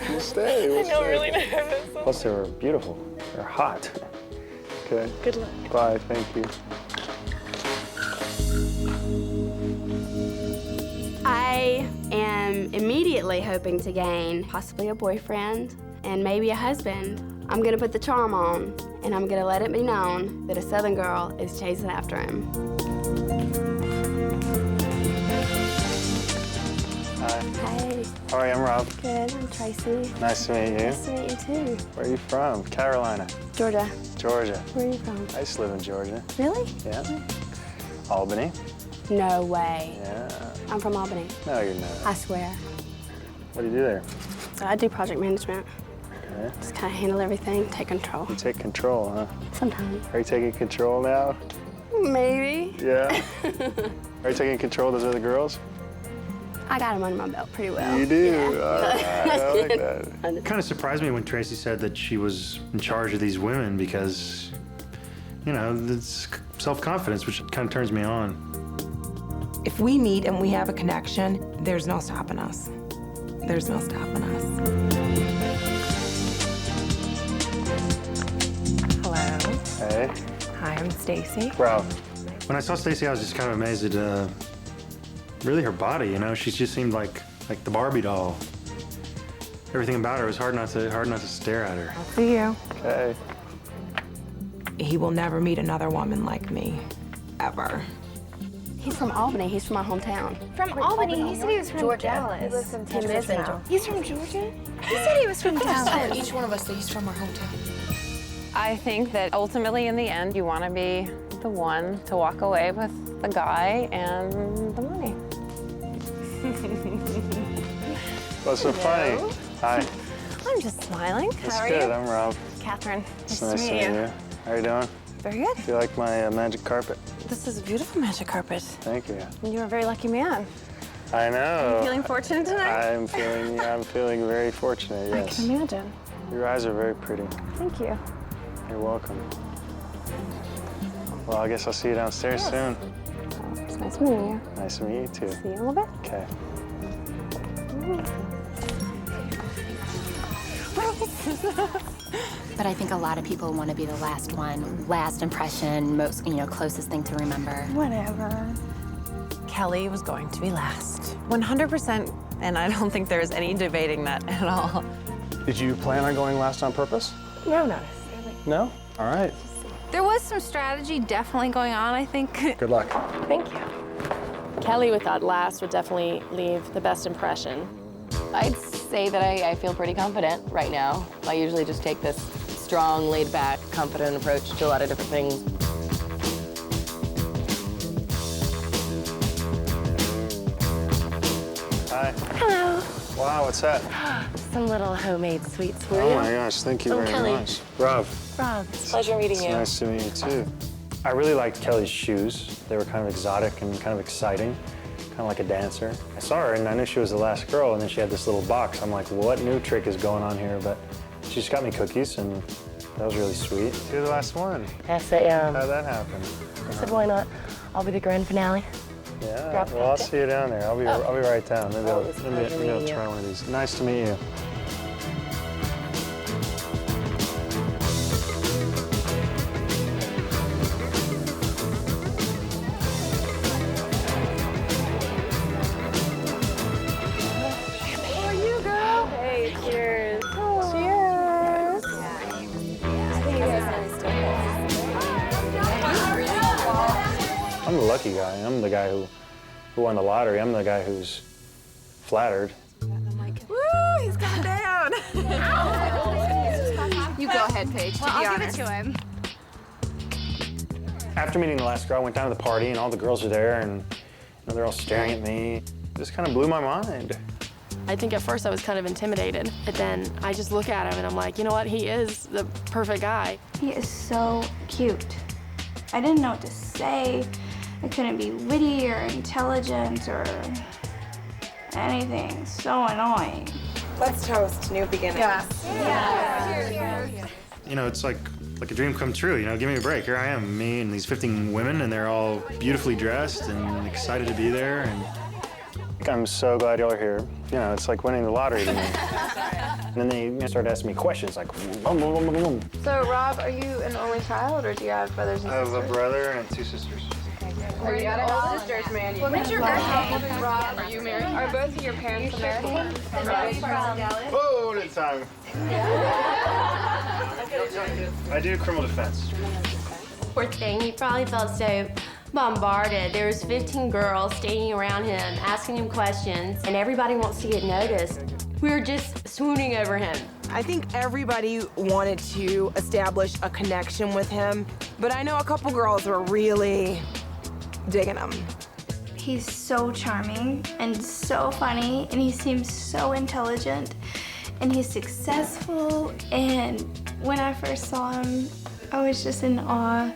E: We'll stay. We'll stay.
B: I'm really nervous.
E: Plus, they were beautiful. They're hot. Okay.
B: Good luck.
E: Bye. Thank you.
G: I am immediately hoping to gain possibly a boyfriend and maybe a husband. I'm gonna put the charm on, and I'm gonna let it be known that a Southern girl is chasing after him.
E: Hi.
G: Hey.
E: How are you? I'm Rob.
G: Good, I'm Tracy.
E: Nice to meet you.
G: Nice to meet you too.
E: Where are you from? Carolina.
G: Georgia.
E: Georgia.
G: Where are you from?
E: I used to live in Georgia.
G: Really?
E: Yeah. Albany.
G: No way.
E: Yeah.
G: I'm from Albany.
E: No, you're not.
G: I swear.
E: What do you do there?
G: So I do project management.
E: Okay.
G: Just kind of handle everything, take control.
E: You take control, huh?
G: Sometimes.
E: Are you taking control now?
G: Maybe.
E: Yeah. Are you taking control of those other girls?
G: I got him under my belt pretty well.
E: You do?
G: Yeah.
E: All right, I like that. It kind of surprised me when Tracy said that she was in charge of these women because, you know, it's self-confidence, which kind of turns me on.
N: If we meet and we have a connection, there's no stopping us. There's no stopping us. Hello.
E: Hey.
N: Hi, I'm Stacy.
E: Rob. When I saw Stacy, I was just kind of amazed at really her body, you know? She just seemed like the Barbie doll. Everything about her was hard not to stare at her.
N: I'll see you.
E: Okay.
N: He will never meet another woman like me, ever.
G: He's from Albany. He's from my hometown.
R: From Albany? He said he was from Dallas.
G: He lives in Georgia.
R: He's from Georgia? He said he was from Dallas.
V: Each one of us, he's from our hometown.
J: I think that ultimately in the end, you want to be the one to walk away with the guy and the money.
E: What's so funny? Hi.
J: I'm just smiling.
E: That's
J: How are
E: good.
J: you?
E: I'm Rob.
J: Catherine.
E: It's nice to meet you. How are you doing?
J: Very good.
E: Do you like my magic carpet?
J: This is a beautiful magic carpet.
E: Thank you.
J: You're a very lucky man.
E: I know.
J: You feeling fortunate tonight?
E: I'm feeling very fortunate, yes.
J: I can imagine.
E: Your eyes are very pretty.
J: Thank you.
E: You're welcome. Well, I guess I'll see you downstairs soon.
J: It's nice meeting you.
E: Nice to meet you, too.
J: See you in a little bit.
E: Okay.
H: But I think a lot of people want to be the last one, last impression, most, closest thing to remember.
G: Whatever.
W: Kelly was going to be last. 100%, and I don't think there's any debating that at all.
F: Did you plan on going last on purpose?
G: No, not necessarily.
F: No? All right.
L: There was some strategy definitely going on, I think.
F: Good luck.
T: Thank you. Kelly with that last would definitely leave the best impression.
M: I'd say that I feel pretty confident right now. I usually just take this strong, laid-back, confident approach to a lot of different things.
E: Hi.
M: Hello.
E: Wow, what's that?
M: Some little homemade sweets for you.
E: Oh my gosh, thank you
M: From
E: very
M: Kelly.
E: much. Rob.
M: Rob, pleasure meeting
E: It's
M: you.
E: nice to meet you, too. I really liked Kelly's shoes. They were kind of exotic and kind of exciting, kind of like a dancer. I saw her and I knew she was the last girl, and then she had this little box. I'm like, what new trick is going on here? But she just got me cookies, and that was really sweet. You're the last one.
M: How'd
E: that happen?
M: I said, why not? I'll be the grand finale.
E: Yeah,
M: Drop
E: well, I'll see you down there. I'll be right down. Maybe
M: Oh, it's a pleasure
E: maybe I'll
M: meeting
E: try
M: you.
E: one of these. Nice to meet you.
G: How are you, girl? Hey, cheers.
J: Cheers.
E: I'm the lucky guy. I'm the guy who won the lottery. I'm the guy who's flattered.
L: Woo, he's coming down. You go ahead, Paige,
G: Well, I'll give it to him.
E: After meeting the last girl, I went down to the party, and all the girls were there, and they're all staring at me. It just kind of blew my mind.
W: I think at first I was kind of intimidated, but then I just look at him and I'm like, you know what? He is the perfect guy.
D: He is so cute. I didn't know what to say. I couldn't be witty or intelligent or anything. So annoying.
N: Let's toast new beginnings.
E: You know, it's like a dream come true. You know, give me a break. Here I am, me and these 15 women, and they're all beautifully dressed and excited to be there. And I'm so glad y'all are here. You know, it's like winning the lottery to me. And then they started asking me questions like, boom, boom, boom, boom, boom.
P: So, Rob, are you an only child, or do you have brothers and
E: I
P: sisters?
E: have a brother and 2 sisters.
P: Are you older sisters, man? When's your birthday? Rob, are you married? Are both of your parents American?
E: Whoa, it's time. I do criminal defense.
H: Poor thing, he probably felt so bombarded. There was 15 girls standing around him, asking him questions, and everybody wants to get noticed. We were just swooning over him.
I: I think everybody wanted to establish a connection with him, but I know a couple girls were really digging him.
D: He's so charming and so funny, and he seems so intelligent, and he's successful, and when I first saw him, I was just in awe.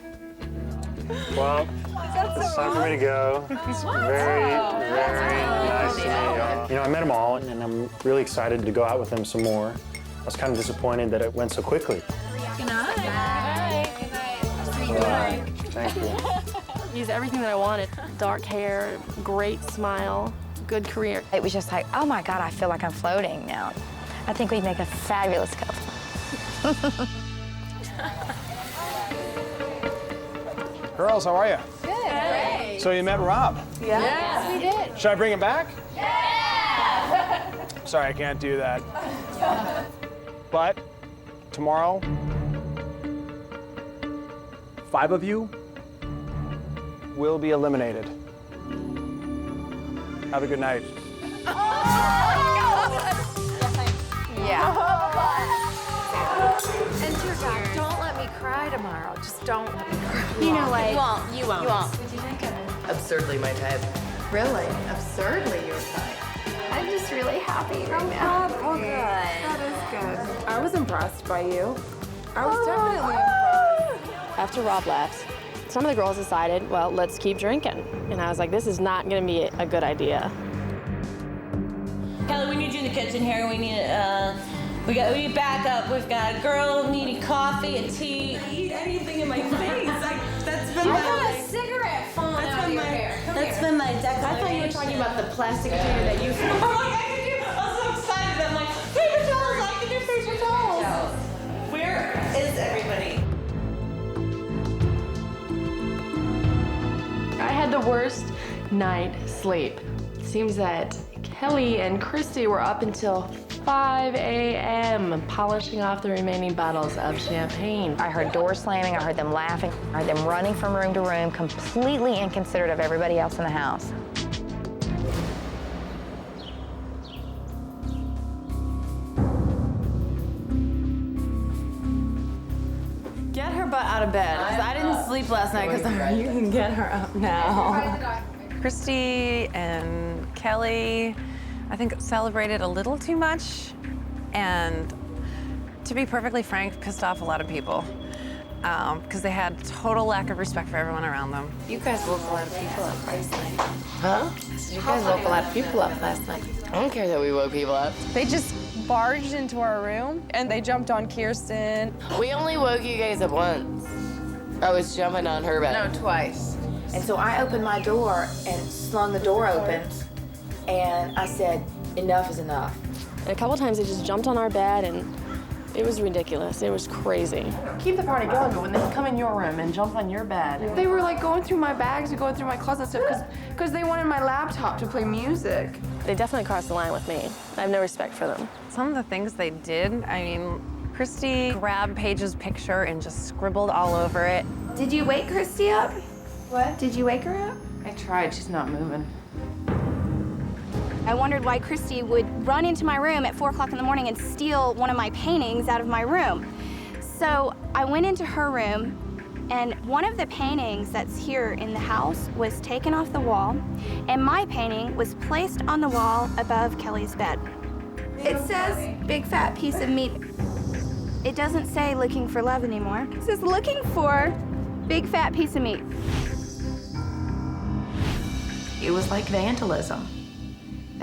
E: Well, it's time for me to go. It's very, very nice to meet y'all. You know, I met them all, and I'm really excited to go out with them some more. I was kind of disappointed that it went so quickly.
L: Good night.
E: Good night. Thank you.
T: He's everything that I wanted. Dark hair, great smile, good career.
Q: It was just like, oh my God, I feel like I'm floating now. I think we'd make a fabulous couple.
F: Girls, how are you?
R: Good. Great.
F: So you met Rob?
R: Yeah. Yes, we did.
F: Should I bring him back?
R: Yeah.
F: Sorry, I can't do that. But tomorrow, 5 of you will be eliminated. Have a good night.
L: Yeah. And dear God, don't let me cry tomorrow. Just don't let me cry.
R: You know, like,
L: You won't.
R: You won't.
L: What do you think of it?
M: Absurdly my type.
L: Really? Absurdly your type.
D: I'm just really happy right now.
L: Oh, good.
I: That is good. I was impressed by you. I was definitely impressed.
T: After Rob left, some of the girls decided, well, let's keep drinking. And I was like, this is not gonna be a good idea.
U: Kelly, we need you in the kitchen here. We need backup. We've got a girl needing coffee and tea. I eat anything in my face. That's been
R: a cigarette falling out of your hair.
U: That's been my declaration.
H: I thought you were talking about the plastic container that you
U: I'm so excited. I'm like, paper towels. I can do paper towels. Where is everybody?
T: I had the worst night sleep. Seems that Kelly and Christy were up until 5 a.m. polishing off the remaining bottles of champagne.
Q: I heard doors slamming, I heard them laughing, I heard them running from room to room, completely inconsiderate of everybody else in the house.
W: Get her butt out of bed, because I didn't sleep last night, because you can get her up now.
V: Christy and Kelly, I think, celebrated a little too much, and to be perfectly frank, pissed off a lot of people because they had total lack of respect for everyone around them.
L: You guys woke a lot of people up last night.
M: Huh?
L: You guys woke a lot of people up last night.
M: I don't care that we woke people up.
S: They just barged into our room and they jumped on Kirsten.
M: We only woke you guys up once. I was jumping on her bed.
L: No, twice. And so I opened my door and slung the door open, and I said, enough is enough.
T: And a couple times they just jumped on our bed, and it was ridiculous. It was crazy.
U: Keep the party going, but when they come in your room and jump on your bed.
S: They were like going through my bags and going through my closet stuff because they wanted my laptop to play music.
T: They definitely crossed the line with me. I have no respect for them.
V: Some of the things they did, I mean, Christy grabbed Paige's picture and just scribbled all over it.
D: Did you wake Christy up? What? Did you wake her up?
L: I tried, she's not moving.
D: I wondered why Christy would run into my room at 4 o'clock in the morning and steal one of my paintings out of my room. So I went into her room, and one of the paintings that's here in the house was taken off the wall, and my painting was placed on the wall above Kelly's bed. It says, big fat piece of meat. It doesn't say looking for love anymore. It says looking for big fat piece of meat.
Q: It was like vandalism.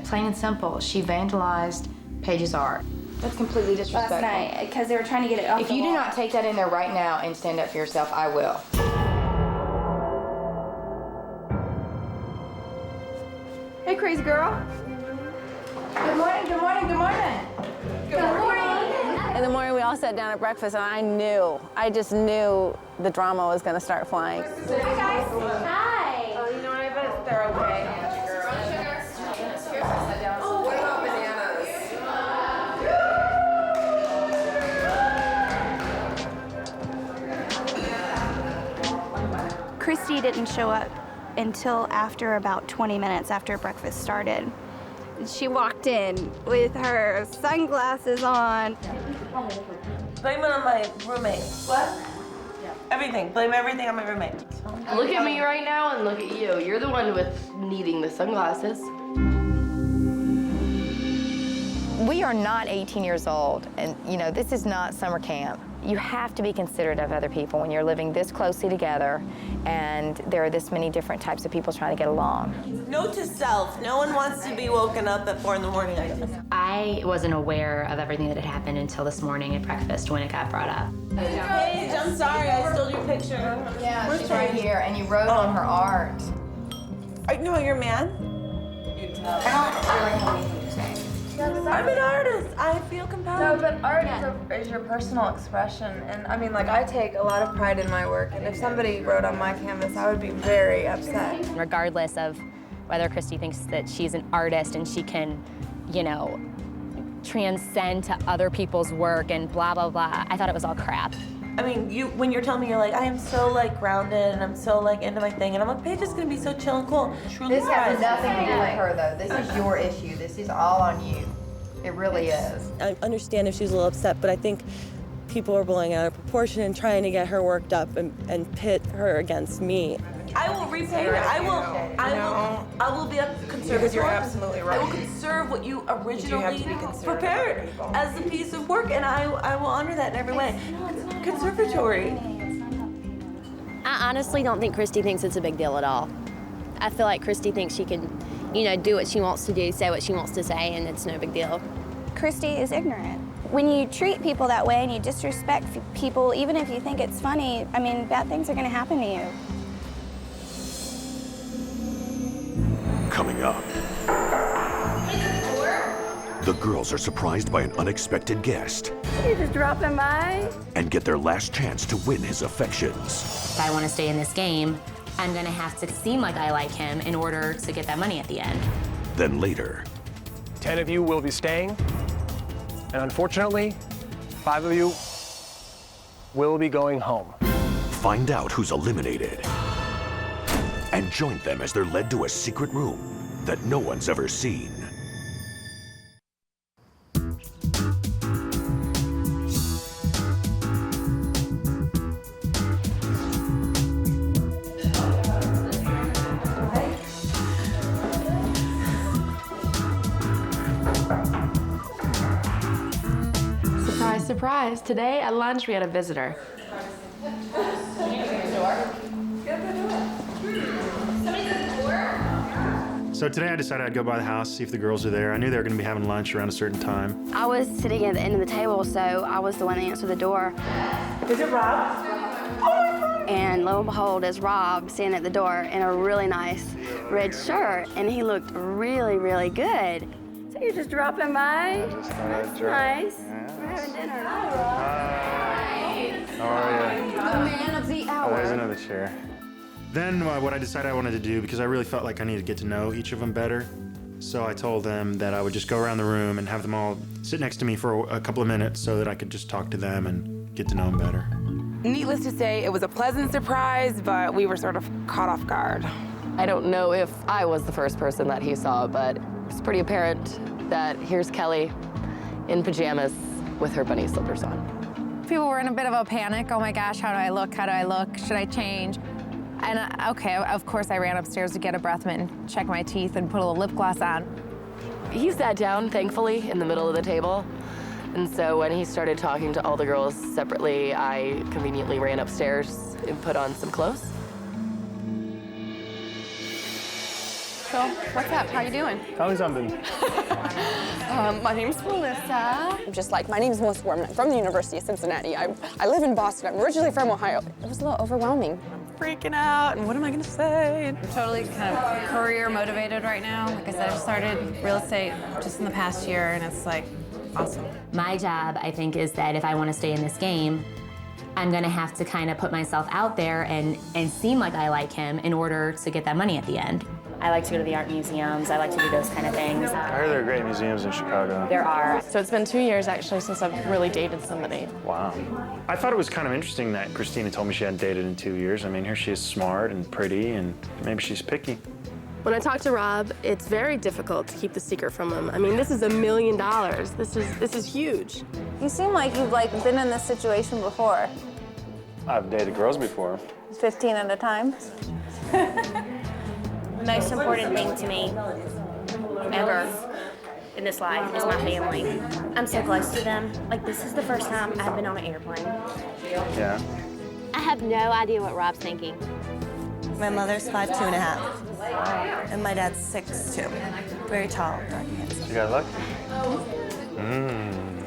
Q: Plain and simple, she vandalized Paige's art.
D: That's completely disrespectful. Last night, because they were trying to get it off
Q: If
D: the
Q: you do
D: wall.
Q: not take that in there right now and stand up for yourself, I will.
T: Hey,
I: crazy girl.
A: Good morning, good morning, good morning.
I: Good morning.
A: In the morning, we all sat down at breakfast, and I just knew the drama was going to start flying.
I: Hi, guys. Hi. Oh, you know what? I bet they're okay. Oh, what about bananas?
D: Christy didn't show up until after about 20 minutes after breakfast started. She walked in with her sunglasses on.
U: Blame it on my roommate. What? Everything. Blame everything on my roommate.
M: Look at me right now and look at you. You're the one with needing the sunglasses.
Q: We are not 18 years old, and this is not summer camp. You have to be considerate of other people when you're living this closely together, and there are this many different types of people trying to get along.
U: Note to self, no one wants to be woken up at 4 in the morning, I guess.
C: I wasn't aware of everything that had happened until this morning at breakfast when it got brought up.
U: Paige, I'm sorry, I stole your picture.
Q: Yeah, she's right here, and you wrote on her art.
U: No, you're mad?
Q: I don't really have anything to say.
U: I'm an artist. I feel compelled.
S: No, but art is your personal expression. And I mean, like, I take a lot of pride in my work. And if somebody wrote on my canvas, I would be very upset.
C: Regardless of whether Christy thinks that she's an artist and she can, transcend to other people's work and blah, blah, blah, I thought it was all crap.
U: I mean, when you're telling me, you're like, I am so grounded and I'm so into my thing, and I'm like, Paige is gonna be so chill and cool. Truly
Q: This has nothing to do with her, though. This is your issue. This is all on you. It really is.
O: I understand if she's a little upset, but I think people are blowing out of proportion and trying to get her worked up and pit her against me.
U: I will repay her. I will be a conservator.
I: Because you're absolutely right.
U: I will conserve what you originally prepared as a piece of work, and I will honor that in every way. Conservatory.
R: I honestly don't think Christy thinks it's a big deal at all. I feel like Christy thinks she can, do what she wants to do, say what she wants to say, and it's no big deal.
D: Christy is ignorant. When you treat people that way and you disrespect people, even if you think it's funny, bad things are going to happen to you.
X: Coming up, the girls are surprised by an unexpected guest
G: You just dropping by?
X: and get their last chance to win his affections.
C: If I want to stay in this game, I'm going to have to seem like I like him in order to get that money at the end.
X: Then later,
F: 10 of you will be staying, and unfortunately, 5 of you will be going home.
X: find out who's eliminated and join them as they're led to a secret room that no one's ever seen.
T: Surprise, surprise. Today at lunch we had a visitor.
E: So today I decided I'd go by the house, see if the girls are there. I knew they were going to be having lunch around a certain time.
G: I was sitting at the end of the table, so I was the one that answered the door.
U: Is it Rob?
G: And lo and behold, it's Rob standing at the door in a really nice red shirt, and he looked really, really good. So you're just dropping by? That's nice. We're having dinner. Hi,
E: How are you?
G: The man of the hour.
E: Oh, there's another chair. Then what I decided I wanted to do, because I really felt like I needed to get to know each of them better, so I told them that I would just go around the room and have them all sit next to me for a couple of minutes so that I could just talk to them and get to know them better.
I: Needless to say, it was a pleasant surprise, but we were sort of caught off guard.
M: I don't know if I was the first person that he saw, but it's pretty apparent that here's Kelly in pajamas with her bunny slippers on.
L: People were in a bit of a panic. Oh my gosh, how do I look? How do I look? Should I change? And okay, of course I ran upstairs to get a breath mint, check my teeth, and put a little lip gloss on.
M: He sat down, thankfully, in the middle of the table. And so when he started talking to all the girls separately, I conveniently ran upstairs and put on some clothes.
Y: So, what's up? How you doing?
F: Tell me something.
Y: My name's Melissa. My name's Melissa. I'm from the University of Cincinnati. I live in Boston. I'm originally from Ohio. It was a little overwhelming.
W: freaking out, and what am I gonna say? I'm totally kind of career motivated right now. Like I said, I started real estate just in the past year, and it's like awesome.
C: My job, I think, is that if I want to stay in this game, I'm gonna have to kind of put myself out there and seem like I like him in order to get that money at the end. I like to go to the art museums. I like to do those kind of things.
E: I heard there are great museums in Chicago.
C: There are.
B: So it's been 2 years actually since I've really dated somebody.
E: Wow. I thought it was kind of interesting that Christina told me she hadn't dated in 2 years. I mean, here she is smart and pretty, and maybe she's picky.
B: When I talk to Rob, it's very difficult to keep the secret from him. I mean, this is $1 million. This is huge.
A: You seem like you've been in this situation before.
E: I've dated girls before.
A: 15 at a time.
R: Most important thing to me ever in this life is my family. I'm so close to them. Like, this is the first time I've been on an airplane.
E: Yeah.
R: I have no idea what Rob's thinking.
O: My mother's 5'2½", and my dad's 6'2". Very tall, dark, handsome.
E: You got lucky.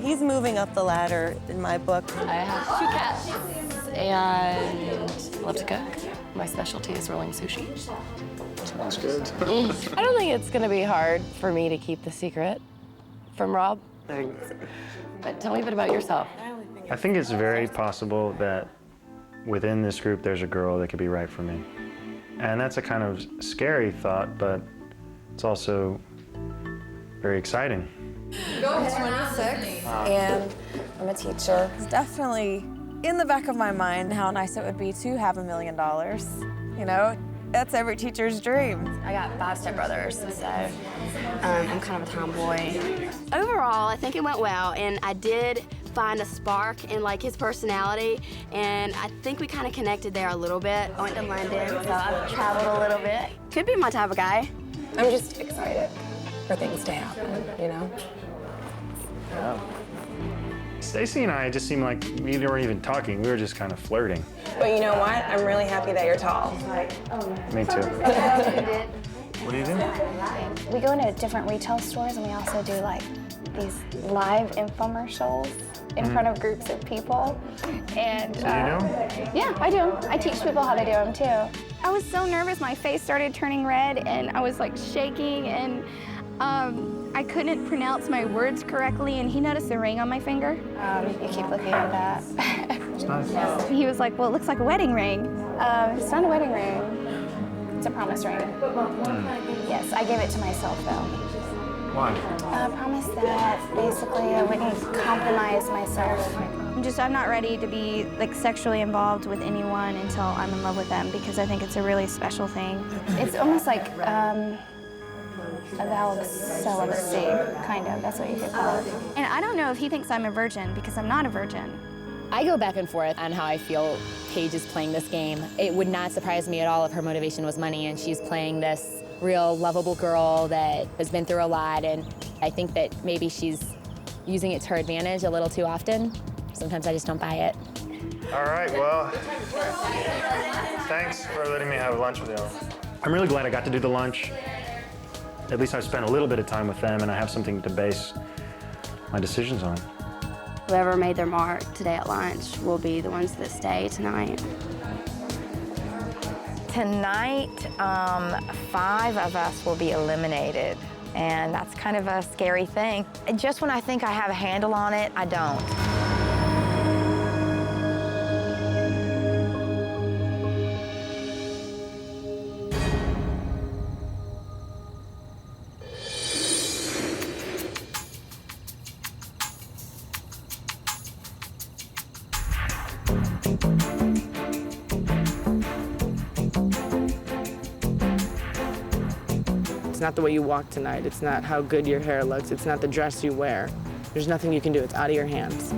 O: He's moving up the ladder in my book.
M: I have 2 cats and love to cook. My specialty is rolling sushi.
E: Sounds good.
M: I don't think it's gonna be hard for me to keep the secret from Rob. But tell me a bit about yourself.
E: I think it's very possible that within this group there's a girl that could be right for me. And that's a kind of scary thought, but it's also very exciting.
S: I'm 26, and I'm a teacher. It's definitely in the back of my mind how nice it would be to have $1 million. You know, that's every teacher's dream.
G: I got 5 stepbrothers, so I'm kind of a tomboy. Overall, I think it went well, and I did find a spark in his personality, and I think we kind of connected there a little bit. I went to London, so I've traveled a little bit. Could be my type of guy.
S: I'm just excited for things to happen, you know?
E: Yeah. Stacy and I just seemed like we weren't even talking. We were just kind of flirting.
S: But you know what? I'm really happy that you're tall.
E: Me too. What do you do?
D: We go into different retail stores, and we also do these live infomercials in front of groups of people. And
E: Do you know?
D: yeah, I do. I teach people how to do them too. I was so nervous, my face started turning red, and I was shaking, and I couldn't pronounce my words correctly, and he noticed the ring on my finger. You keep looking at that.
E: It's nice.
D: He was like, well, it looks like a wedding ring. It's not a wedding ring. It's a promise ring. Yes, I gave it to myself, though.
E: Why?
D: I promised that basically I wouldn't compromise myself. I'm not ready to be sexually involved with anyone until I'm in love with them, because I think it's a really special thing. It's almost like a vow of celibacy, kind of. That's what you could call it. And I don't know if he thinks I'm a virgin, because I'm not a virgin.
C: I go back and forth on how I feel Paige is playing this game. It would not surprise me at all if her motivation was money and she's playing this real lovable girl that has been through a lot, and I think that maybe she's using it to her advantage a little too often. Sometimes I just don't buy it.
E: All right, well, thanks for letting me have lunch with you. I'm really glad I got to do the lunch. At least I've spent a little bit of time with them, and I have something to base my decisions on.
G: Whoever made their mark today at lunch will be the ones that stay tonight.
Q: Tonight, 5 of us will be eliminated, and that's kind of a scary thing. Just when I think I have a handle on it, I don't.
J: It's not the way you walk tonight. It's not how good your hair looks. It's not the dress you wear. There's nothing you can do. It's out of your hands.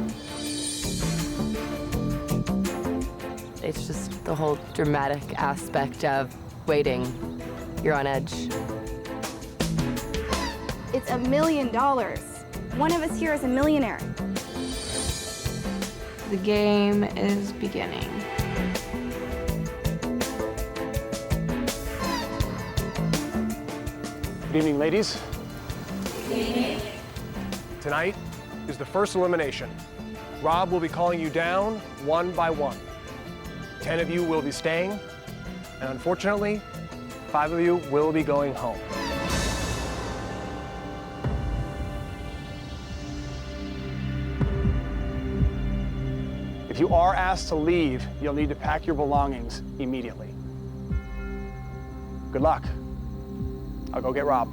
M: It's just the whole dramatic aspect of waiting. You're on edge.
D: It's $1 million. One of us here is a millionaire.
B: The game is beginning.
F: Good evening, ladies. Tonight is the first elimination. Rob will be calling you down one by one. 10 of you will be staying, And unfortunately, 5 of you will be going home. If you are asked to leave, you'll need to pack your belongings immediately. Good luck. I'll go get Rob.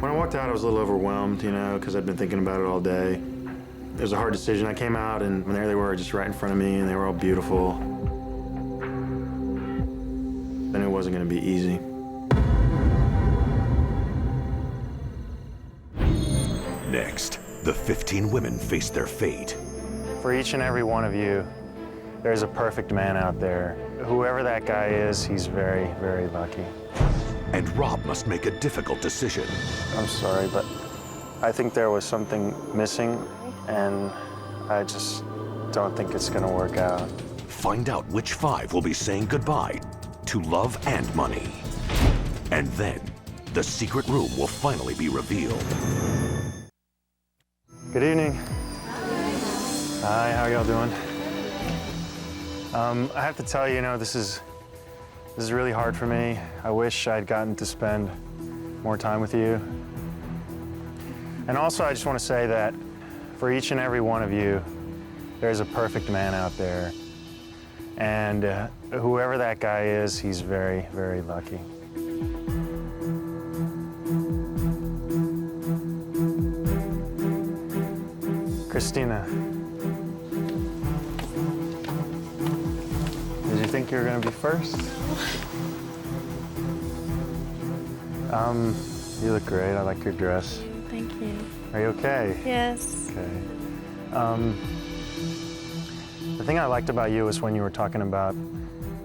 E: When I walked out, I was a little overwhelmed, you know, because I'd been thinking about it all day. It was a hard decision. I came out, and there they were, just right in front of me, and they were all beautiful. And it wasn't going to be easy.
X: Next, the 15 women face their fate.
E: For each and every one of you, there's a perfect man out there. Whoever that guy is, he's very, very lucky.
X: And Rob must make a difficult decision.
E: I'm sorry, but I think there was something missing, and I just don't think it's gonna work out.
X: Find out which 5 will be saying goodbye to love and money. And then, the secret room will finally be revealed.
E: Good evening. Hi, how y'all doing? I have to tell you, this is really hard for me. I wish I'd gotten to spend more time with you. And also, I just want to say that for each and every one of you, there's a perfect man out there. And whoever that guy is, he's very, very lucky. Christina, did you think you were going to be first? You look great. I like your dress.
B: Thank you.
E: Are you okay?
B: Yes.
E: Okay. The thing I liked about you was when you were talking about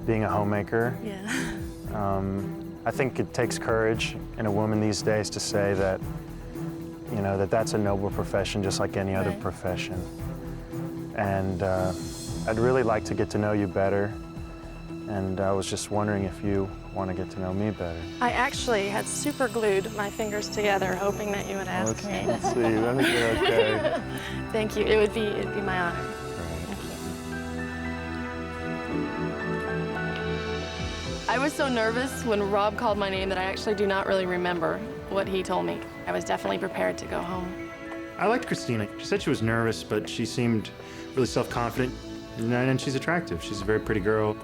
E: being a homemaker.
B: Yeah.
E: I think it takes courage in a woman these days to say that, that's a noble profession, just like any other profession. And I'd really like to get to know you better. And I was just wondering if you want to get to know me better.
B: I actually had super glued my fingers together, hoping that you would ask me.
E: Let's see. I think you're okay.
B: Thank you. It'd be my honor. I was so nervous when Rob called my name that I actually do not really remember what he told me. I was definitely prepared to go home.
E: I liked Christina. She said she was nervous, but she seemed really self-confident, and she's attractive. She's a very pretty girl.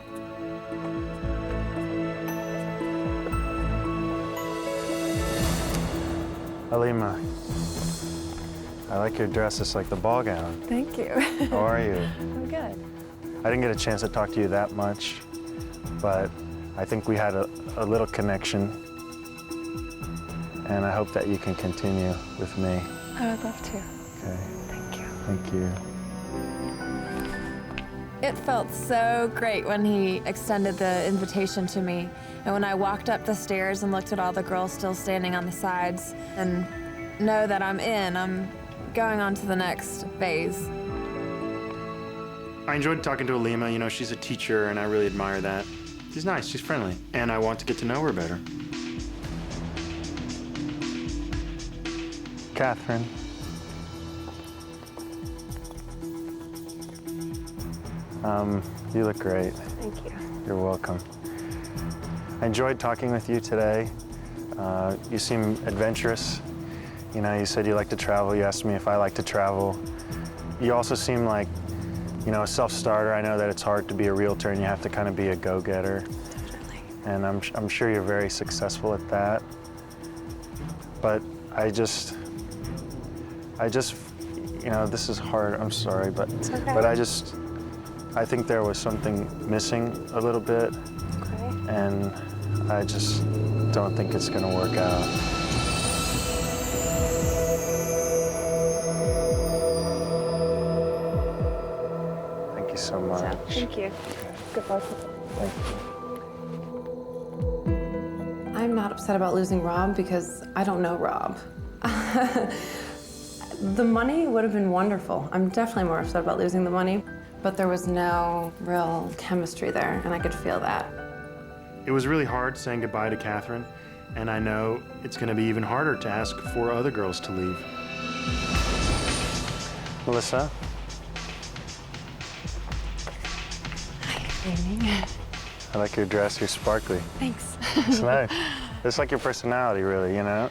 E: Alima, I like your dress. It's like the ball gown.
S: Thank you.
E: How are you?
S: I'm good.
E: I didn't get a chance to talk to you that much, but I think we had a little connection, and I hope that you can continue with me.
S: I would love to.
E: Okay.
S: Thank you.
E: Thank you.
S: It felt so great when he extended the invitation to me. And when I walked up the stairs and looked at all the girls still standing on the sides and know that I'm going on to the next phase.
E: I enjoyed talking to Alima. She's a teacher, and I really admire that. She's nice, she's friendly, and I want to get to know her better. Catherine. You look great.
S: Thank you.
E: You're welcome. I enjoyed talking with you today. You seem adventurous. You said you like to travel. You asked me if I like to travel. You also seem like, a self-starter. I know that it's hard to be a realtor and you have to kind of be a go-getter.
S: Definitely.
E: And I'm sure you're very successful at that. But I just, this is hard. I'm sorry, but
S: It's okay.
E: but I think there was something missing a little bit.
S: Okay.
E: And I just don't think it's gonna work out. Thank you so much.
S: Thank you. Good luck.
E: Thank you.
H: I'm not upset about losing Rob because I don't know Rob. The money would have been wonderful. I'm definitely more upset about losing the money, but there was no real chemistry there, and I could feel that.
E: It was really hard saying goodbye to Catherine, and I know it's going to be even harder to ask 4 other girls to leave. Melissa?
K: Hi. Evening.
E: I like your dress. You're sparkly.
K: Thanks.
E: It's nice. It's like your personality, really, you know?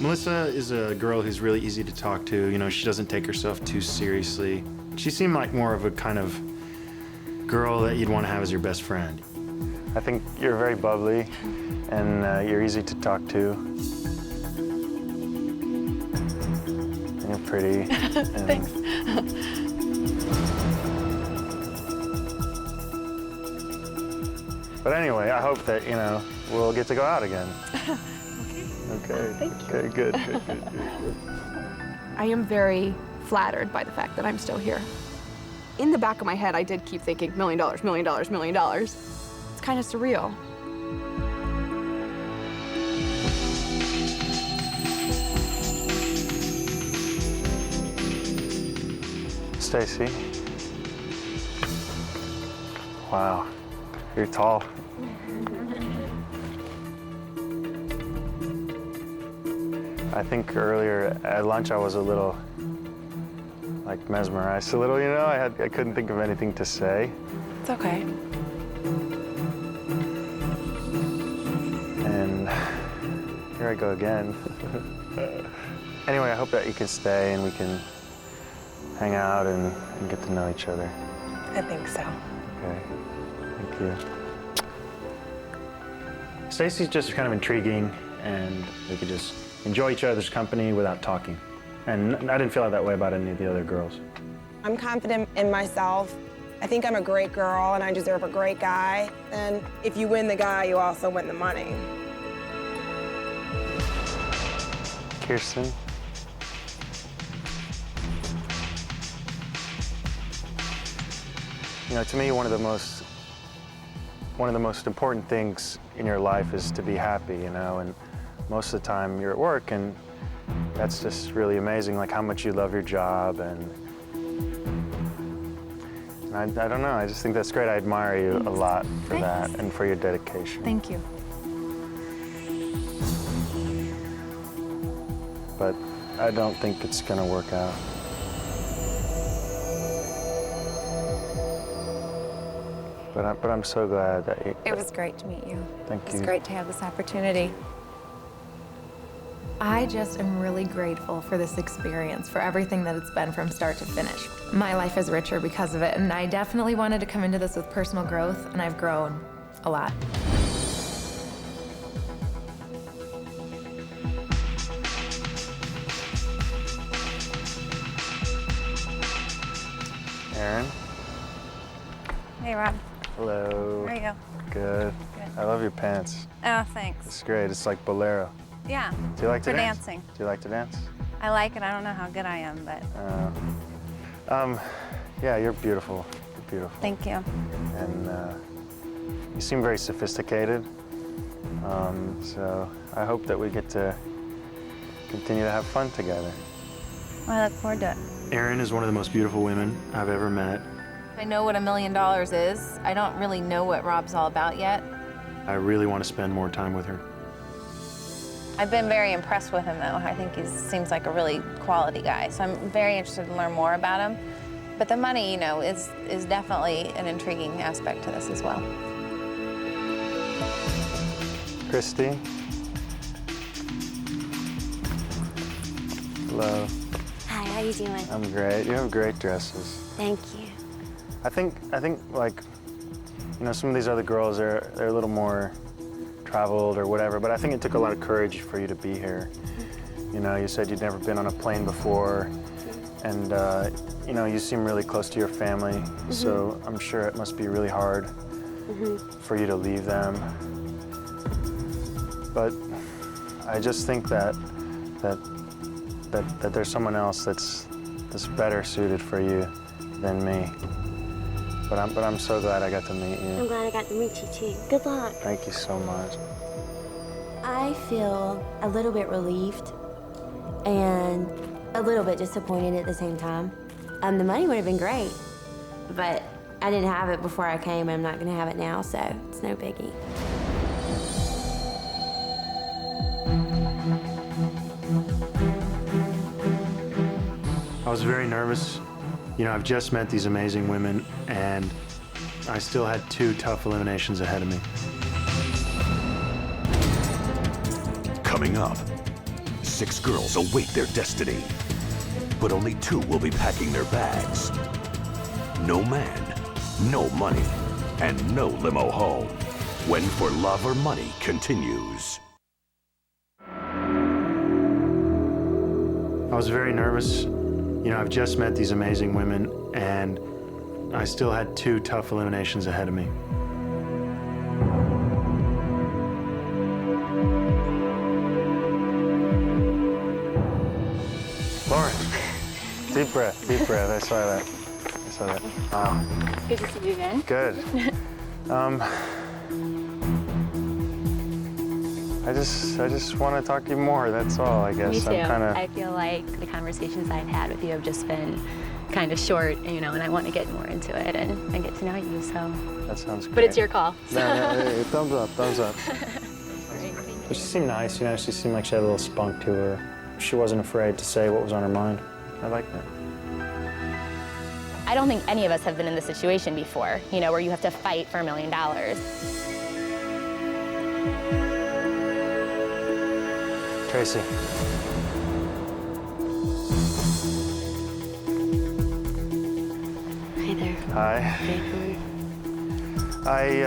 E: Melissa is a girl who's really easy to talk to. You know, she doesn't take herself too seriously. She seemed like more of a kind of girl that you'd want to have as your best friend. I think you're very bubbly, and you're easy to talk to. And you're pretty. And
K: Thanks.
E: But anyway, I hope that, you know, we'll get to go out again. Okay.
K: Thank you.
E: Okay, good.
Y: I am very flattered by the fact that I'm still here. In the back of my head, I did keep thinking, $1 million, $1 million, $1 million. It's kind of surreal.
E: Stacy. Wow, you're tall. I think earlier at lunch I was a little, like, mesmerized a little, you know? I couldn't think of anything to say.
Y: It's okay.
E: And here I go again. Anyway, I hope that you can stay and we can hang out and get to know each other.
K: I think so.
E: Okay, thank you. Stacy's just kind of intriguing, and we could just enjoy each other's company without talking. And I didn't feel that way about any of the other girls.
N: I'm confident in myself. I think I'm a great girl and I deserve a great guy. And if you win the guy, you also win the money.
E: Kirsten. You know, to me, one of the most important things in your life is to be happy, you know, and most of the time you're at work, and that's just really amazing, like how much you love your job, and I don't know, I just think that's great. I admire you a lot for that and for your dedication.
W: Thank you.
E: But I don't think it's gonna work out. But I'm so glad that you...
W: It was great to meet you.
E: Thank you.
W: It's great to have this opportunity. I just am really grateful for this experience, for everything that it's been from start to finish. My life is richer because of it, and I definitely wanted to come into this with personal growth, and I've grown a lot.
E: Erin?
A: Hey, Rob.
E: Hello.
A: How are you?
E: Good. I love your pants.
A: Oh, thanks.
E: It's great. It's like bolero.
A: Yeah.
E: Do you like to
A: for
E: dance?
A: dancing.
E: Do you like to dance?
A: I like it. I don't know how good I am, but
E: yeah, you're beautiful. You're beautiful.
A: thank you.
E: And you seem very sophisticated. So I hope that we get to continue to have fun together.
A: Well, I look forward to it.
E: Erin is one of the most beautiful women I've ever met.
W: I know what $1 million is. I don't really know what Rob's all about yet.
E: I really want to spend more time with her.
A: I've been very impressed with him, though. I think he seems like a really quality guy, so I'm very interested to learn more about him. But the money, you know, is definitely an intriguing aspect to this as well.
E: Christy. Hello.
P: Hi, how you doing?
E: I'm great. You have great dresses.
P: Thank you.
E: I think like, you know, some of these other girls, they're a little more traveled or whatever, but I think it took a lot of courage for you to be here. You know, you said you'd never been on a plane before, and you know, you seem really close to your family, so I'm sure it must be really hard for you to leave them. But I just think that there's someone else that's better suited for you than me. But I'm so glad I got to meet you.
P: I'm glad I got to meet you too. Good luck.
E: Thank you so much.
G: I feel a little bit relieved and a little bit disappointed at the same time. The money would have been great, but I didn't have it before I came, and I'm not gonna have it now, so it's no biggie.
E: I was very nervous. You know, I've just met these amazing women, and I still had 2 tough eliminations ahead of me.
X: Coming up, 6 girls await their destiny, but only 2 will be packing their bags. No man, no money, and no limo home. When For Love or Money continues.
E: I was very nervous. You know, I've just met these amazing women, and I still had 2 tough eliminations ahead of me. Lauren, deep breath, deep breath. I saw that. I saw that. Wow.
I: Good to see you again.
E: Good. I just want to talk to you more. That's all, I guess.
I: Me too.
E: I'm
I: I feel like the conversations I've had with you have just been kind of short, you know, and I want to get more into it and get to know you. So.
E: That sounds great.
I: But it's your call.
E: No, hey, thumbs up, thumbs up. But she seemed nice, you know. She seemed like she had a little spunk to her. She wasn't afraid to say what was on her mind. I like that.
Q: I don't think any of us have been in this situation before, you know, where you have to fight for $1 million.
E: Tracy.
G: Hi there.
E: Hi.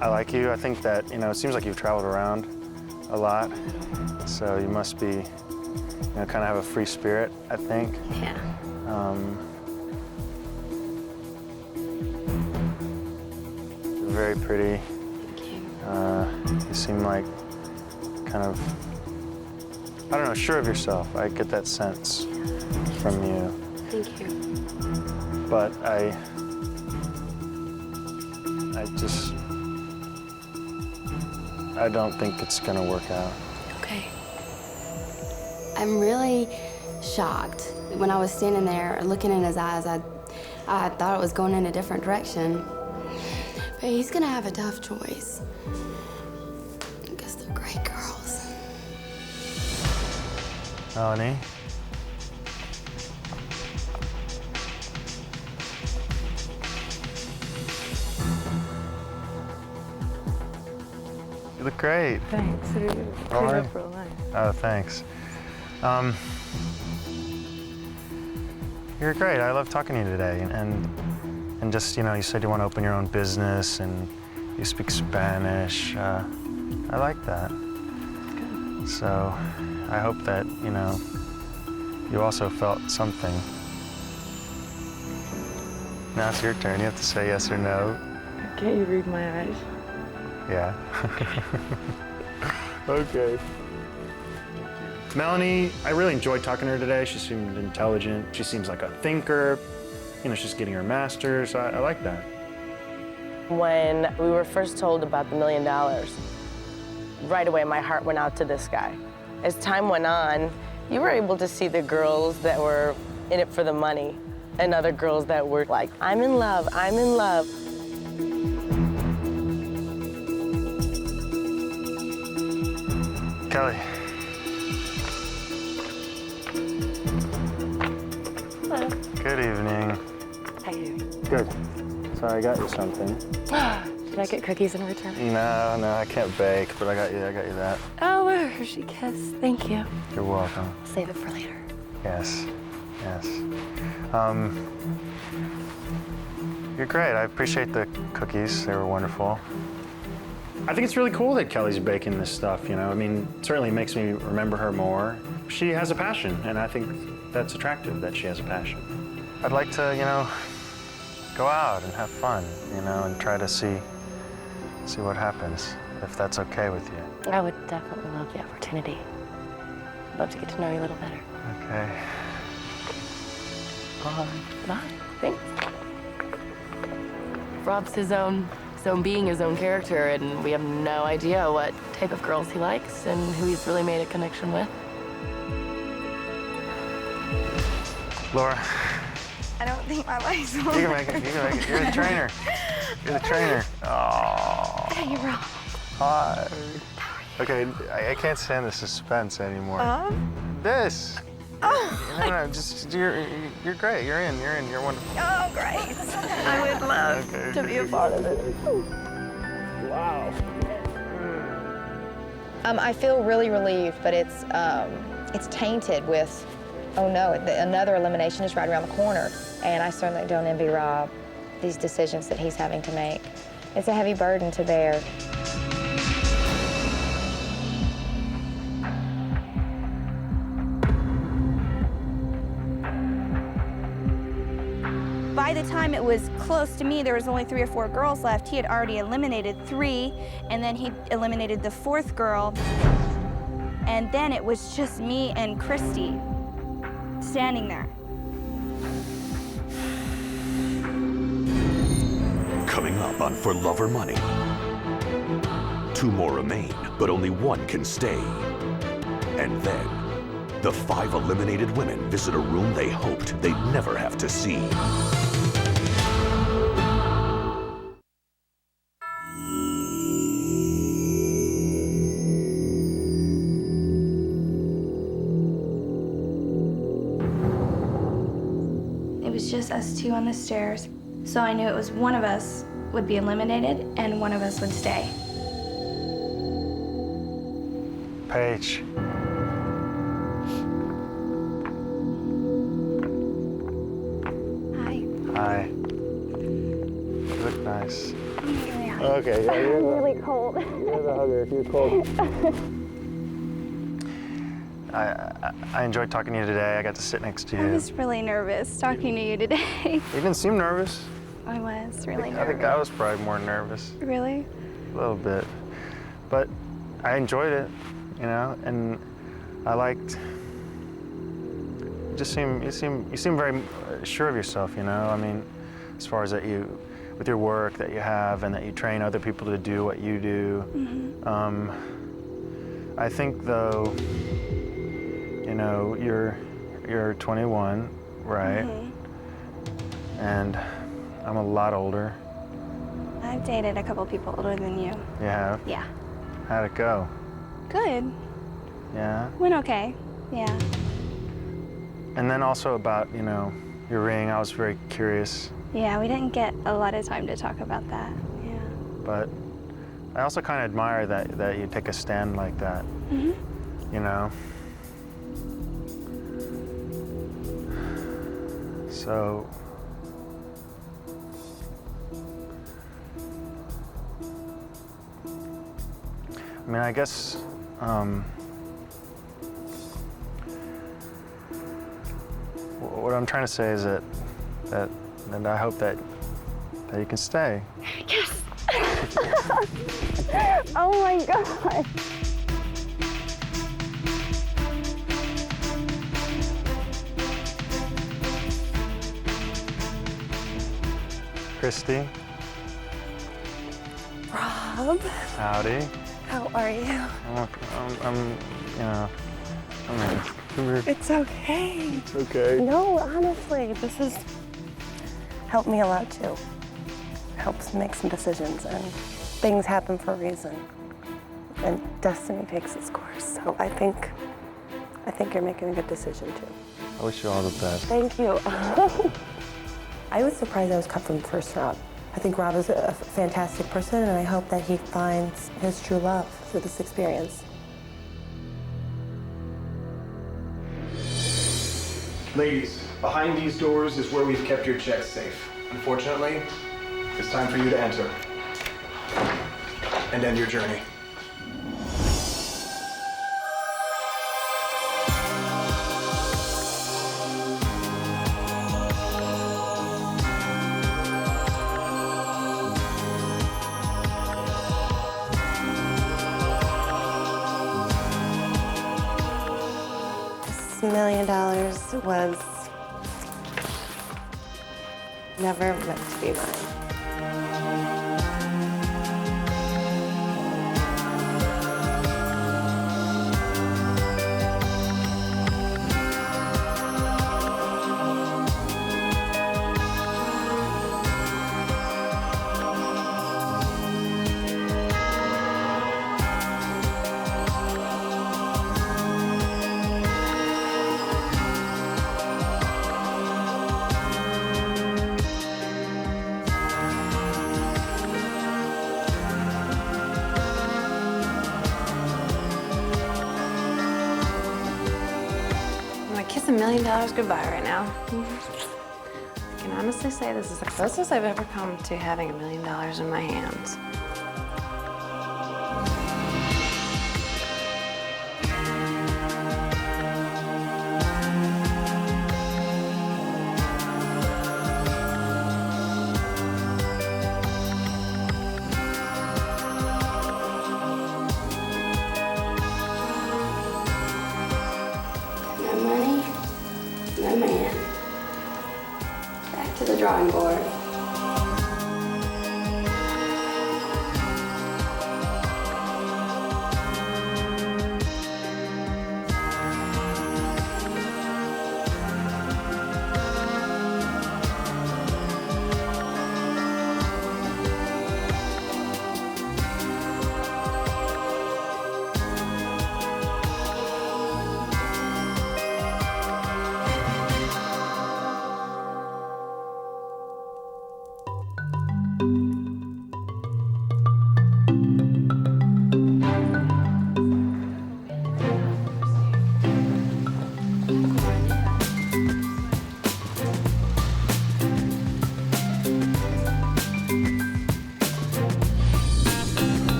E: I like you. I think that, you know, it seems like you've traveled around a lot, so you must be, you know, kind of have a free spirit, I think.
G: Yeah.
E: You're very pretty.
G: Thank you.
E: You seem like kind of, I don't know, sure of yourself. I get that sense from you.
G: Thank you.
E: But I don't think it's gonna work out.
G: Okay. I'm really shocked. When I was standing there looking in his eyes, I thought it was going in a different direction. But he's gonna have a tough choice. Because they're great girls.
E: Melanie? You look great.
K: Thanks. You
E: Lauren?
K: look real nice.
E: Oh, thanks. You're great. I love talking to you today. And just, you know, you said you want to open your own business and you speak Spanish. I like that. Good. So I hope that, you know, you also felt something. Now it's your turn. You have to say yes or no.
K: Can't you read my eyes?
E: Yeah. Okay. Melanie, I really enjoyed talking to her today. She seemed intelligent. She seems like a thinker. You know, she's getting her master's. I like that.
J: When we were first told about the $1 million, right away my heart went out to this guy. As time went on, you were able to see the girls that were in it for the money and other girls that were like, I'm in love, I'm in love.
E: Kelly.
I: Hello.
E: Good evening.
I: How you doing?
E: Good. Sorry, I got you something.
I: Did I get cookies in return?
E: No, I can't bake, but I got you that.
I: Oh, a Hershey Kiss. Thank you.
E: You're welcome.
I: Save it for later.
E: Yes, yes. You're great. I appreciate the cookies. They were wonderful. I think it's really cool that Kelly's baking this stuff, you know. I mean, it certainly makes me remember her more. She has a passion, and I think that's attractive that she has a passion. I'd like to, you know, go out and have fun, you know, and try to see what happens, if that's okay with you.
I: I would definitely love the opportunity. I'd love to get to know you a little better.
E: Okay.
I: Bye. Thanks. Rob's his own
M: So being his own character, and we have no idea what type of girls he likes and who he's really made a connection with.
E: Laura,
D: I don't think my legs will
E: you can make it. You can make it. You're the trainer. You're the trainer. Oh.
D: Hey, Rob.
E: Hi. Okay, I can't stand the suspense anymore. This.
D: Oh.
E: No, just you're great. You're in. You're wonderful.
D: Oh, great. I would love to be a part of it.
E: Wow.
Q: I feel really relieved, but it's tainted with, oh no, another elimination is right around the corner, and I certainly don't envy Rob these decisions that he's having to make. It's a heavy burden to bear.
D: By the time it was close to me, there was only 3 or 4 girls left. He had already eliminated 3, and then he eliminated the 4th girl. And then it was just me and Christy standing there.
X: Coming up on For Love or Money. 2 more remain, but only 1 can stay. And then, the 5 eliminated women visit a room they hoped they'd never have to see.
D: It was just us 2 on the stairs, so I knew it was one of us would be eliminated and one of us would stay.
E: Paige. Hi. You look nice. Okay, yeah, you're
D: I'm really cold.
E: You're the hugger. You're cold. I enjoyed talking to you today. I got to sit next to you.
D: I was really nervous talking to you today.
E: You didn't seem nervous.
D: I was really nervous.
E: I think I was probably more nervous.
D: Really?
E: A little bit. But I enjoyed it, you know, and I liked. You seem very sure of yourself, you know. I mean, as far as that with your work that you have, and that you train other people to do what you do.
D: Mm-hmm.
E: I think though, you know, you're 21, right?
D: Mm-hmm.
E: And I'm a lot older.
D: I've dated a couple people older than you.
E: You have?
D: Yeah.
E: How'd it go?
D: Good.
E: Yeah.
D: Went okay. Yeah.
E: And then also about, you know, your ring, I was very curious.
D: Yeah, we didn't get a lot of time to talk about that. Yeah.
E: But I also kind of admire that you take a stand like that.
D: Mm-hmm.
E: You know? So, I mean, I guess, what I'm trying to say is that I hope that you can stay.
D: Yes. Oh my God.
E: Christy.
O: Rob.
E: Howdy.
O: How are you? It's okay.
E: It's okay.
O: No, honestly, this has helped me a lot too. Helps make some decisions, and things happen for a reason. And destiny takes its course. So I think you're making a good decision too.
E: I wish you all the best.
O: Thank you. I was surprised I was cut from the first round. I think Rob is a fantastic person, and I hope that he finds his true love through this experience.
F: Ladies, behind these doors is where we've kept your checks safe. Unfortunately, it's time for you to enter and end your journey.
O: $1 million was never meant to be mine.
H: $1 million goodbye right now. I can honestly say this is the closest I've ever come to having $1 million in my hands.
G: No money, no man. Back to the drawing board.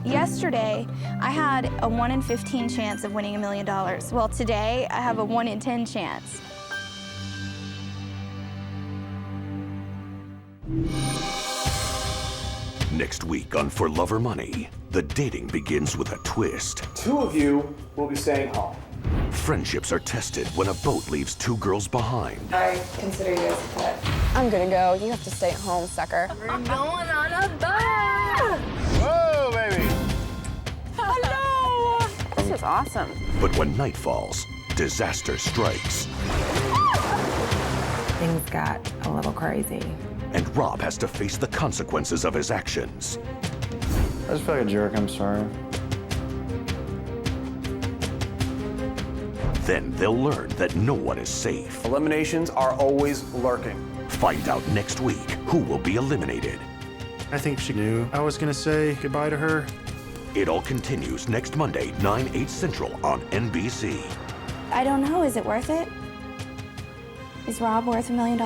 D: Yesterday, I had a 1 in 15 chance of winning $1 million. Well, today, I have a 1 in 10 chance.
X: Next week on For Love or Money, the dating begins with a twist.
F: 2 of you will be staying home.
X: Friendships are tested when a boat leaves 2 girls behind.
S: I consider you as a pet.
L: I'm gonna go. You have to stay at home, sucker.
B: We're going on a boat!
F: Whoa, baby!
L: Hello! This is awesome.
X: But when night falls, disaster strikes.
H: Things got a little crazy.
X: And Rob has to face the consequences of his actions.
E: I just feel like a jerk, I'm sorry.
X: Then they'll learn that no one is safe.
F: Eliminations are always lurking.
X: Find out next week who will be eliminated.
E: I think she knew I was gonna say goodbye to her.
X: It all continues next Monday, 9/8 Central on NBC.
D: I don't know, is it worth it? Is Rob worth $1 million?